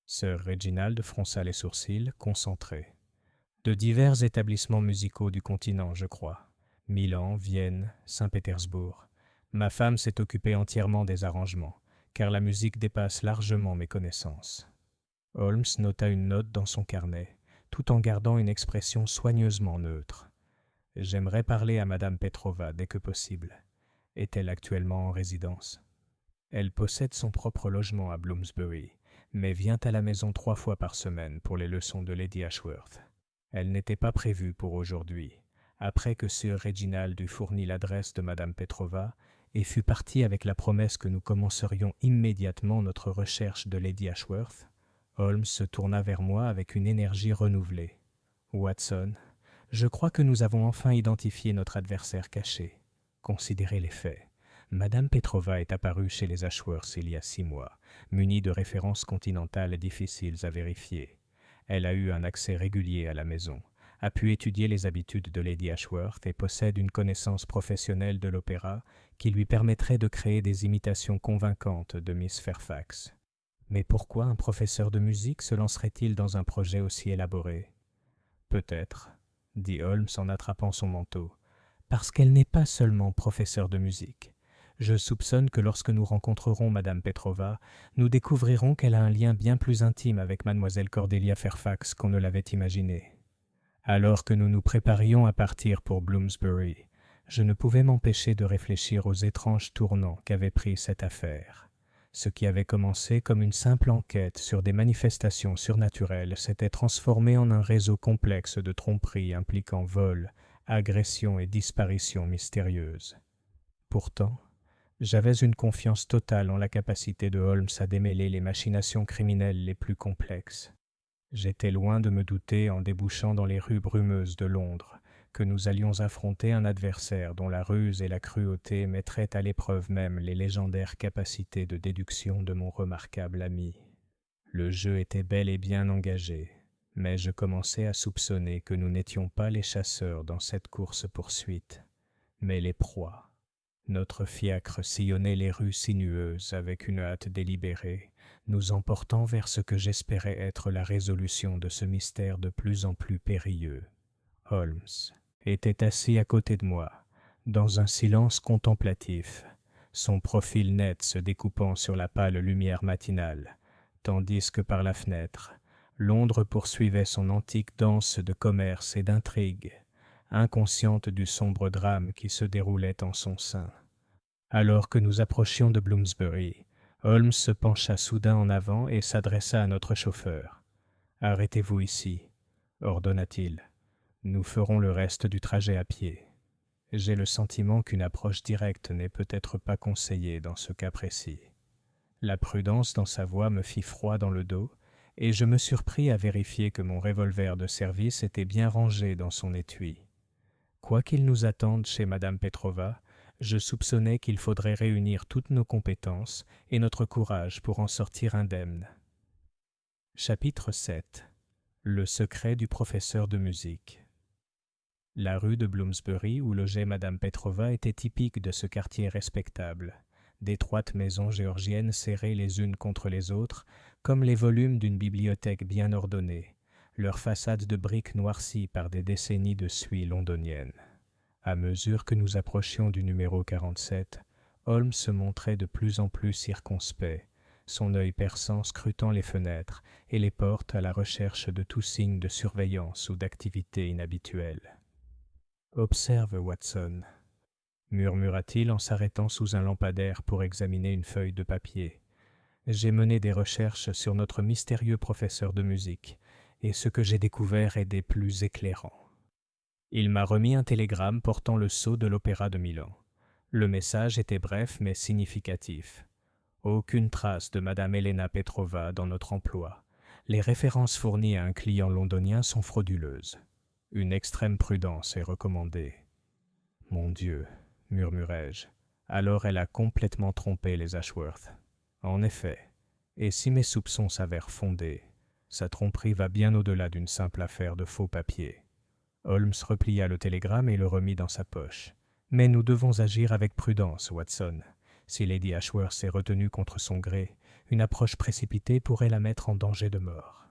[SPEAKER 1] Sir Reginald fronça les sourcils, concentré. « De divers établissements musicaux du continent, je crois. Milan, Vienne, Saint-Pétersbourg. Ma femme s'est occupée entièrement des arrangements, car la musique dépasse largement mes connaissances. » Holmes nota une note dans son carnet, tout en gardant une expression soigneusement neutre. « J'aimerais parler à Madame Petrova dès que possible. Est-elle actuellement en résidence ? » « Elle possède son propre logement à Bloomsbury, mais vient à la maison 3 fois par semaine pour les leçons de Lady Ashworth. Elle n'était pas prévue pour aujourd'hui, après que Sir Reginald eut fourni l'adresse de Madame Petrova et fut parti avec la promesse que nous commencerions immédiatement notre recherche de Lady Ashworth. Holmes se tourna vers moi avec une énergie renouvelée. « Watson, je crois que nous avons enfin identifié notre adversaire caché. Considérez les faits. Madame Petrova est apparue chez les Ashworth il y a 6 mois, munie de références continentales difficiles à vérifier. Elle a eu un accès régulier à la maison, a pu étudier les habitudes de Lady Ashworth et possède une connaissance professionnelle de l'opéra qui lui permettrait de créer des imitations convaincantes de Miss Fairfax. Mais pourquoi un professeur de musique se lancerait-il dans un projet aussi élaboré ? Peut-être, dit Holmes en attrapant son manteau, parce qu'elle n'est pas seulement professeure de musique. Je soupçonne que lorsque nous rencontrerons Madame Petrova, nous découvrirons qu'elle a un lien bien plus intime avec Mademoiselle Cordelia Fairfax qu'on ne l'avait imaginé. Alors que nous nous préparions à partir pour Bloomsbury, je ne pouvais m'empêcher de réfléchir aux étranges tournants qu'avait pris cette affaire. Ce qui avait commencé comme une simple enquête sur des manifestations surnaturelles s'était transformé en un réseau complexe de tromperies impliquant vol, agressions et disparitions mystérieuses. Pourtant, j'avais une confiance totale en la capacité de Holmes à démêler les machinations criminelles les plus complexes. J'étais loin de me douter, en débouchant dans les rues brumeuses de Londres, que nous allions affronter un adversaire dont la ruse et la cruauté mettraient à l'épreuve même les légendaires capacités de déduction de mon remarquable ami. Le jeu était bel et bien engagé, mais je commençais à soupçonner que nous n'étions pas les chasseurs dans cette course-poursuite, mais les proies. Notre fiacre sillonnait les rues sinueuses avec une hâte délibérée, nous emportant vers ce que j'espérais être la résolution de ce mystère de plus en plus périlleux. Holmes était assis à côté de moi, dans un silence contemplatif, son profil net se découpant sur la pâle lumière matinale, tandis que par la fenêtre, Londres poursuivait son antique danse de commerce et d'intrigue, inconsciente du sombre drame qui se déroulait en son sein. Alors que nous approchions de Bloomsbury, Holmes se pencha soudain en avant et s'adressa à notre chauffeur. « Arrêtez-vous ici, » ordonna-t-il. « Nous ferons le reste du trajet à pied. J'ai le sentiment qu'une approche directe n'est peut-être pas conseillée dans ce cas précis. » La prudence dans sa voix me fit froid dans le dos, et je me surpris à vérifier que mon revolver de service était bien rangé dans son étui. Quoi qu'il nous attende chez Madame Petrova, je soupçonnais qu'il faudrait réunir toutes nos compétences et notre courage pour en sortir indemnes. Chapitre 7. Le secret du professeur de musique. La rue de Bloomsbury où logeait Madame Petrova était typique de ce quartier respectable. D'étroites maisons géorgiennes serrées les unes contre les autres, comme les volumes d'une bibliothèque bien ordonnée, leurs façades de briques noircies par des décennies de suie londonienne. À mesure que nous approchions du numéro 47, Holmes se montrait de plus en plus circonspect, son œil perçant scrutant les fenêtres et les portes à la recherche de tout signe de surveillance ou d'activité inhabituelle. « Observe, Watson », murmura-t-il en s'arrêtant sous un lampadaire pour examiner une feuille de papier. « J'ai mené des recherches sur notre mystérieux professeur de musique, et ce que j'ai découvert est des plus éclairants. » Il m'a remis un télégramme portant le sceau de l'Opéra de Milan. Le message était bref mais significatif. Aucune trace de Madame Elena Petrova dans notre emploi. Les références fournies à un client londonien sont frauduleuses. Une extrême prudence est recommandée. Mon Dieu, murmurai-je, alors elle a complètement trompé les Ashworth. En effet, et si mes soupçons s'avèrent fondés, sa tromperie va bien au-delà d'une simple affaire de faux papiers. Holmes replia le télégramme et le remit dans sa poche. Mais nous devons agir avec prudence, Watson. Si Lady Ashworth s'est retenue contre son gré, une approche précipitée pourrait la mettre en danger de mort.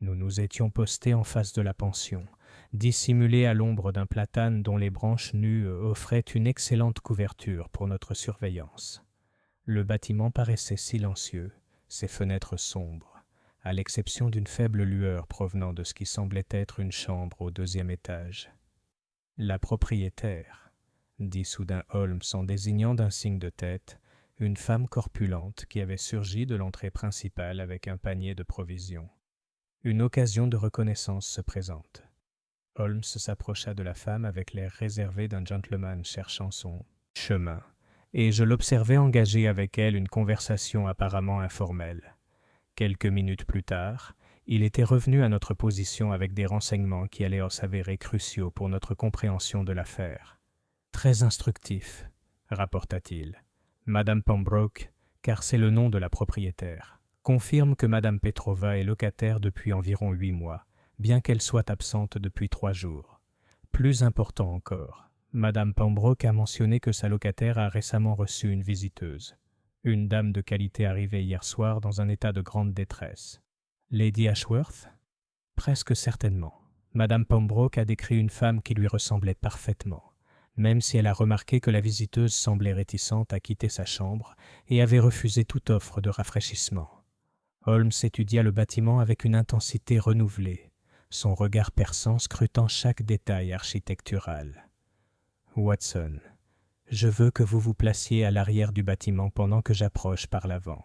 [SPEAKER 1] Nous nous étions postés en face de la pension, dissimulés à l'ombre d'un platane dont les branches nues offraient une excellente couverture pour notre surveillance. Le bâtiment paraissait silencieux, ses fenêtres sombres, à l'exception d'une faible lueur provenant de ce qui semblait être une chambre au 2e étage. « La propriétaire », dit soudain Holmes en désignant d'un signe de tête une femme corpulente qui avait surgi de l'entrée principale avec un panier de provisions. Une occasion de reconnaissance se présente. Holmes s'approcha de la femme avec l'air réservé d'un gentleman cherchant son chemin, et je l'observai engager avec elle une conversation apparemment informelle. Quelques minutes plus tard, il était revenu à notre position avec des renseignements qui allaient s'avérer cruciaux pour notre compréhension de l'affaire. « Très instructif », rapporta-t-il. « Madame Pembroke, car c'est le nom de la propriétaire, confirme que Madame Petrova est locataire depuis environ 8 mois, bien qu'elle soit absente depuis 3 jours. Plus important encore, Madame Pembroke a mentionné que sa locataire a récemment reçu une visiteuse, une dame de qualité arrivée hier soir dans un état de grande détresse. Lady Ashworth ? Presque certainement. Madame Pembroke a décrit une femme qui lui ressemblait parfaitement, même si elle a remarqué que la visiteuse semblait réticente à quitter sa chambre et avait refusé toute offre de rafraîchissement. Holmes étudia le bâtiment avec une intensité renouvelée, son regard perçant scrutant chaque détail architectural. « Watson, je veux que vous vous placiez à l'arrière du bâtiment pendant que j'approche par l'avant.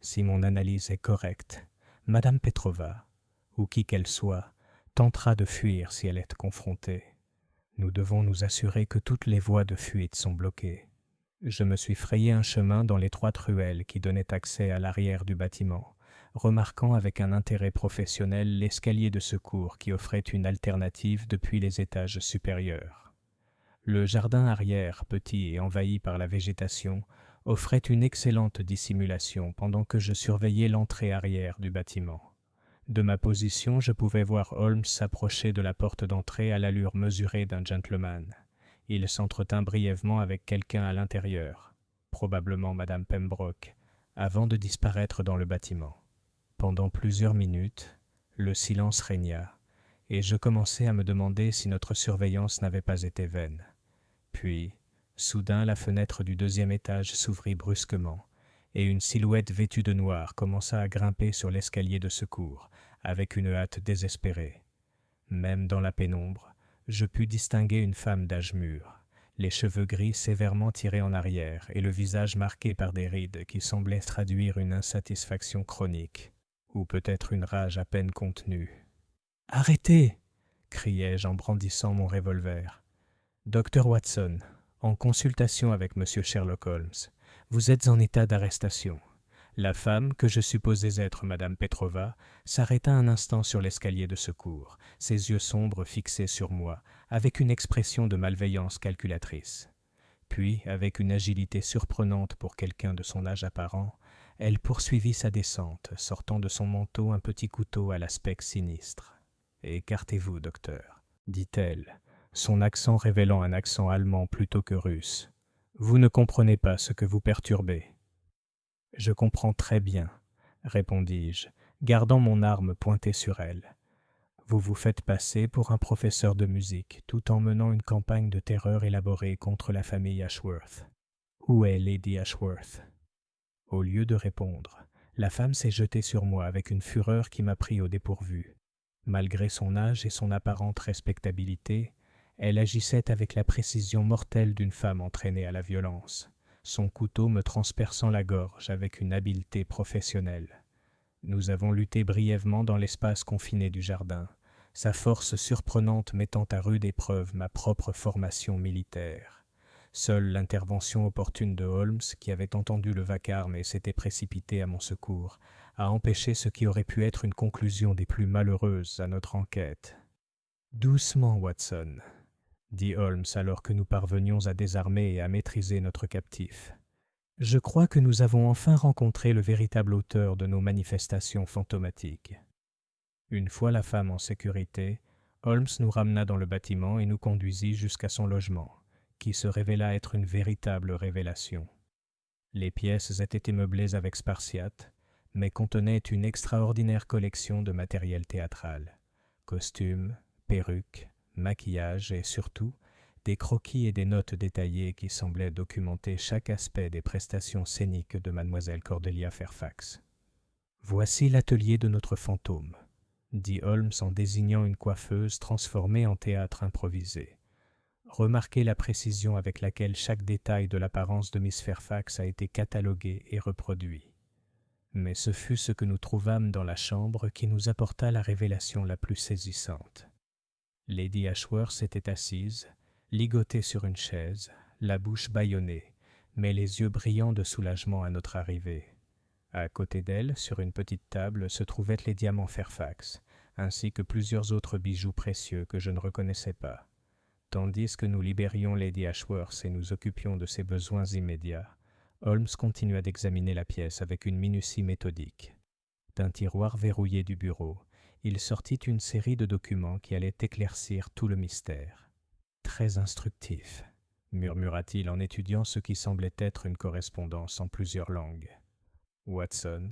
[SPEAKER 1] Si mon analyse est correcte, Madame Petrova, ou qui qu'elle soit, tentera de fuir si elle est confrontée. Nous devons nous assurer que toutes les voies de fuite sont bloquées. » Je me suis frayé un chemin dans l'étroite ruelle qui donnait accès à l'arrière du bâtiment, remarquant avec un intérêt professionnel l'escalier de secours qui offrait une alternative depuis les étages supérieurs. Le jardin arrière, petit et envahi par la végétation, offrait une excellente dissimulation pendant que je surveillais l'entrée arrière du bâtiment. De ma position, je pouvais voir Holmes s'approcher de la porte d'entrée à l'allure mesurée d'un gentleman. Il s'entretint brièvement avec quelqu'un à l'intérieur, probablement Madame Pembroke, avant de disparaître dans le bâtiment. Pendant plusieurs minutes, le silence régna, et je commençai à me demander si notre surveillance n'avait pas été vaine. Puis, soudain, la fenêtre du 2e étage s'ouvrit brusquement, et une silhouette vêtue de noir commença à grimper sur l'escalier de secours, avec une hâte désespérée. Même dans la pénombre, je pus distinguer une femme d'âge mûr, les cheveux gris sévèrement tirés en arrière et le visage marqué par des rides qui semblaient traduire une insatisfaction chronique, ou peut-être une rage à peine contenue. « Arrêtez !» criai-je en brandissant mon revolver. « Docteur Watson, en consultation avec Monsieur Sherlock Holmes, vous êtes en état d'arrestation. » La femme, que je supposais être Madame Petrova, s'arrêta un instant sur l'escalier de secours, ses yeux sombres fixés sur moi, avec une expression de malveillance calculatrice. Puis, avec une agilité surprenante pour quelqu'un de son âge apparent, elle poursuivit sa descente, sortant de son manteau un petit couteau à l'aspect sinistre. « Écartez-vous, docteur, » dit-elle, son accent révélant un accent allemand plutôt que russe. « Vous ne comprenez pas ce que vous perturbez. » « Je comprends très bien, » répondis-je, gardant mon arme pointée sur elle. « Vous vous faites passer pour un professeur de musique, tout en menant une campagne de terreur élaborée contre la famille Ashworth. Où est Lady Ashworth ?» Au lieu de répondre, la femme s'est jetée sur moi avec une fureur qui m'a pris au dépourvu. Malgré son âge et son apparente respectabilité, elle agissait avec la précision mortelle d'une femme entraînée à la violence, son couteau me transperçant la gorge avec une habileté professionnelle. Nous avons lutté brièvement dans l'espace confiné du jardin, sa force surprenante mettant à rude épreuve ma propre formation militaire. Seule l'intervention opportune de Holmes, qui avait entendu le vacarme et s'était précipité à mon secours, a empêché ce qui aurait pu être une conclusion des plus malheureuses à notre enquête. « Doucement, Watson », dit Holmes alors que nous parvenions à désarmer et à maîtriser notre captif. « Je crois que nous avons enfin rencontré le véritable auteur de nos manifestations fantomatiques. » Une fois la femme en sécurité, Holmes nous ramena dans le bâtiment et nous conduisit jusqu'à son logement, qui se révéla être une véritable révélation. Les pièces étaient meublées avec spartiate, mais contenaient une extraordinaire collection de matériel théâtral, costumes, perruques, maquillage et surtout des croquis et des notes détaillées qui semblaient documenter chaque aspect des prestations scéniques de mademoiselle Cordelia Fairfax. « Voici l'atelier de notre fantôme », dit Holmes en désignant une coiffeuse transformée en théâtre improvisé. Remarquez la précision avec laquelle chaque détail de l'apparence de Miss Fairfax a été catalogué et reproduit. Mais ce fut ce que nous trouvâmes dans la chambre qui nous apporta la révélation la plus saisissante. Lady Ashworth était assise, ligotée sur une chaise, la bouche bâillonnée, mais les yeux brillants de soulagement à notre arrivée. À côté d'elle, sur une petite table, se trouvaient les diamants Fairfax, ainsi que plusieurs autres bijoux précieux que je ne reconnaissais pas. Tandis que nous libérions Lady Ashworth et nous occupions de ses besoins immédiats, Holmes continua d'examiner la pièce avec une minutie méthodique. D'un tiroir verrouillé du bureau, il sortit une série de documents qui allaient éclaircir tout le mystère. « Très instructif », murmura-t-il en étudiant ce qui semblait être une correspondance en plusieurs langues. « Watson,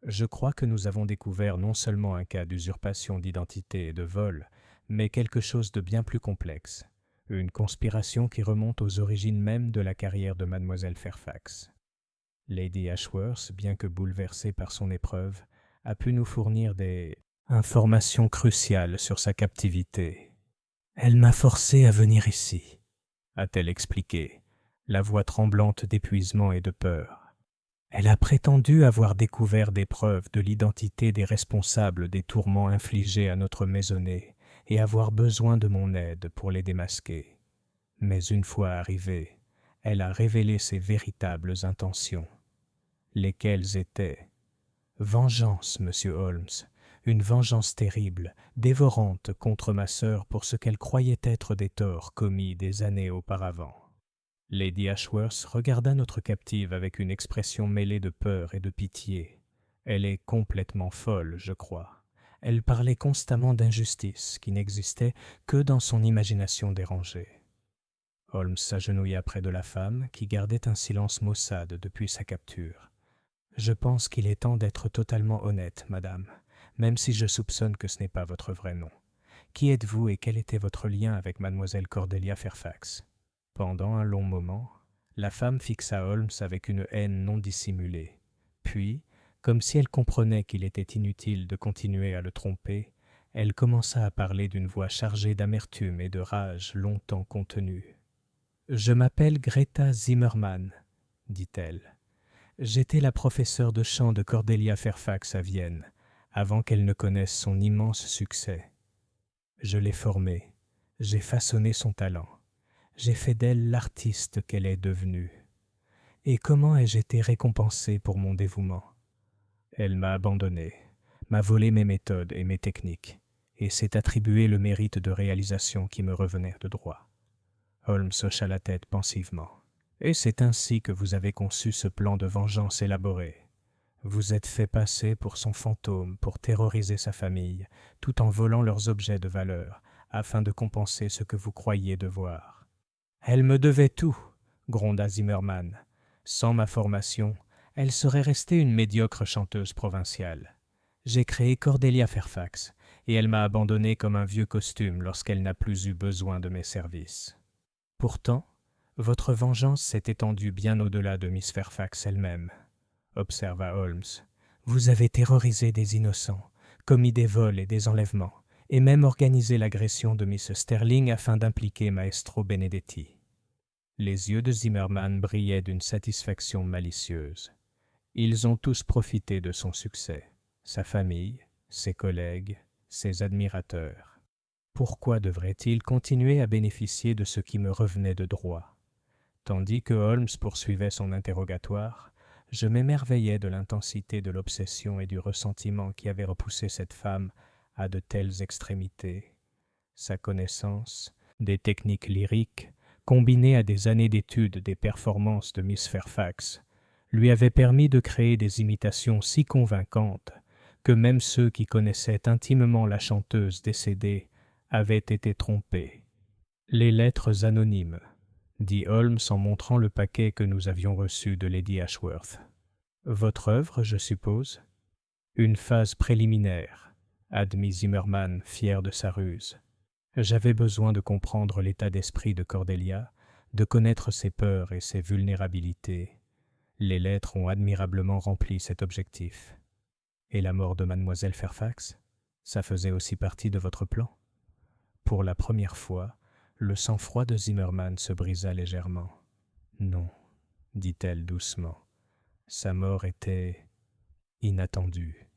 [SPEAKER 1] je crois que nous avons découvert non seulement un cas d'usurpation d'identité et de vol, mais quelque chose de bien plus complexe, une conspiration qui remonte aux origines mêmes de la carrière de mademoiselle Fairfax. Lady Ashworth, bien que bouleversée par son épreuve, a pu nous fournir des informations cruciales sur sa captivité. « Elle m'a forcé à venir ici », a-t-elle expliqué, la voix tremblante d'épuisement et de peur. Elle a prétendu avoir découvert des preuves de l'identité des responsables des tourments infligés à notre maisonnée et avoir besoin de mon aide pour les démasquer. Mais une fois arrivée, elle a révélé ses véritables intentions. Lesquelles étaient vengeance, monsieur Holmes, une vengeance terrible, dévorante contre ma sœur pour ce qu'elle croyait être des torts commis des années auparavant. Lady Ashworth regarda notre captive avec une expression mêlée de peur et de pitié. Elle est complètement folle, je crois. Elle parlait constamment d'injustice qui n'existait que dans son imagination dérangée. Holmes s'agenouilla près de la femme qui gardait un silence maussade depuis sa capture. « Je pense qu'il est temps d'être totalement honnête, madame, même si je soupçonne que ce n'est pas votre vrai nom. Qui êtes-vous et quel était votre lien avec mademoiselle Cordelia Fairfax ?» Pendant un long moment, la femme fixa Holmes avec une haine non dissimulée. Puis, comme si elle comprenait qu'il était inutile de continuer à le tromper, elle commença à parler d'une voix chargée d'amertume et de rage longtemps contenue. « Je m'appelle Greta Zimmermann, dit-elle. J'étais la professeure de chant de Cordelia Fairfax à Vienne, avant qu'elle ne connaisse son immense succès. Je l'ai formée, j'ai façonné son talent. J'ai fait d'elle l'artiste qu'elle est devenue. Et comment ai-je été récompensé pour mon dévouement? Elle m'a abandonné, m'a volé mes méthodes et mes techniques, et s'est attribué le mérite de réalisation qui me revenait de droit. Holmes hocha la tête pensivement. Et c'est ainsi que vous avez conçu ce plan de vengeance élaboré. Vous êtes fait passer pour son fantôme pour terroriser sa famille, tout en volant leurs objets de valeur, afin de compenser ce que vous croyiez devoir. Elle me devait tout, gronda Zimmermann. Sans ma formation, elle serait restée une médiocre chanteuse provinciale. J'ai créé Cordelia Fairfax, et elle m'a abandonné comme un vieux costume lorsqu'elle n'a plus eu besoin de mes services. Pourtant, votre vengeance s'est étendue bien au-delà de Miss Fairfax elle-même, observa Holmes. Vous avez terrorisé des innocents, commis des vols et des enlèvements, et même organisé l'agression de Miss Sterling afin d'impliquer Maestro Benedetti. Les yeux de Zimmermann brillaient d'une satisfaction malicieuse. Ils ont tous profité de son succès, sa famille, ses collègues, ses admirateurs. Pourquoi devrait-il continuer à bénéficier de ce qui me revenait de droit? Tandis que Holmes poursuivait son interrogatoire, je m'émerveillais de l'intensité de l'obsession et du ressentiment qui avaient repoussé cette femme à de telles extrémités. Sa connaissance des techniques lyriques, combinée à des années d'études des performances de Miss Fairfax, lui avait permis de créer des imitations si convaincantes que même ceux qui connaissaient intimement la chanteuse décédée avaient été trompés. Les lettres anonymes, dit Holmes en montrant le paquet que nous avions reçu de Lady Ashworth. Votre œuvre, je suppose? Une phase préliminaire, admit Zimmerman, fier de sa ruse. J'avais besoin de comprendre l'état d'esprit de Cordelia, de connaître ses peurs et ses vulnérabilités. Les lettres ont admirablement rempli cet objectif. Et la mort de mademoiselle Fairfax? Ça faisait aussi partie de votre plan? Pour la première fois, le sang-froid de Zimmerman se brisa légèrement. Non, dit-elle doucement. Sa mort était inattendue.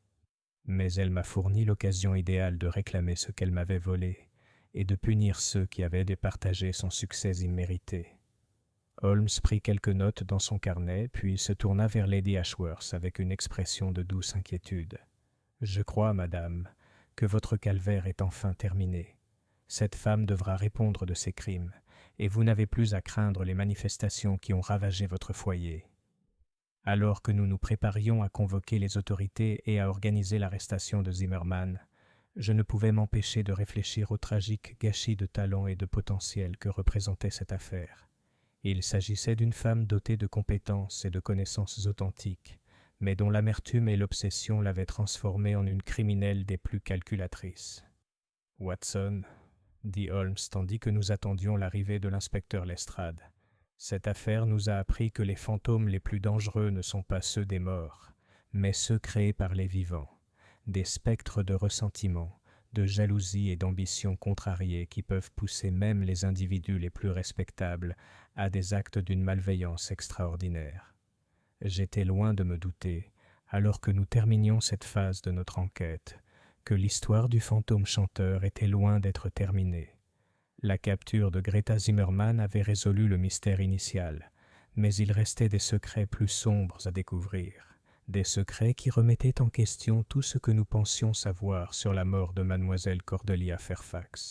[SPEAKER 1] Mais elle m'a fourni l'occasion idéale de réclamer ce qu'elle m'avait volé et de punir ceux qui avaient départagé son succès immérité. Holmes prit quelques notes dans son carnet, puis se tourna vers Lady Ashworth avec une expression de douce inquiétude. « Je crois, madame, que votre calvaire est enfin terminé. Cette femme devra répondre de ses crimes, et vous n'avez plus à craindre les manifestations qui ont ravagé votre foyer. » Alors que nous nous préparions à convoquer les autorités et à organiser l'arrestation de Zimmerman, je ne pouvais m'empêcher de réfléchir au tragique gâchis de talent et de potentiel que représentait cette affaire. Il s'agissait d'une femme dotée de compétences et de connaissances authentiques, mais dont l'amertume et l'obsession l'avaient transformée en une criminelle des plus calculatrices. « Watson, » dit Holmes tandis que nous attendions l'arrivée de l'inspecteur Lestrade, « cette affaire nous a appris que les fantômes les plus dangereux ne sont pas ceux des morts, mais ceux créés par les vivants, des spectres de ressentiment, de jalousie et d'ambition contrariées qui peuvent pousser même les individus les plus respectables à des actes d'une malveillance extraordinaire. J'étais loin de me douter, alors que nous terminions cette phase de notre enquête, que l'histoire du fantôme chanteur était loin d'être terminée. La capture de Greta Zimmerman avait résolu le mystère initial, mais il restait des secrets plus sombres à découvrir. Des secrets qui remettaient en question tout ce que nous pensions savoir sur la mort de mademoiselle Cordelia Fairfax.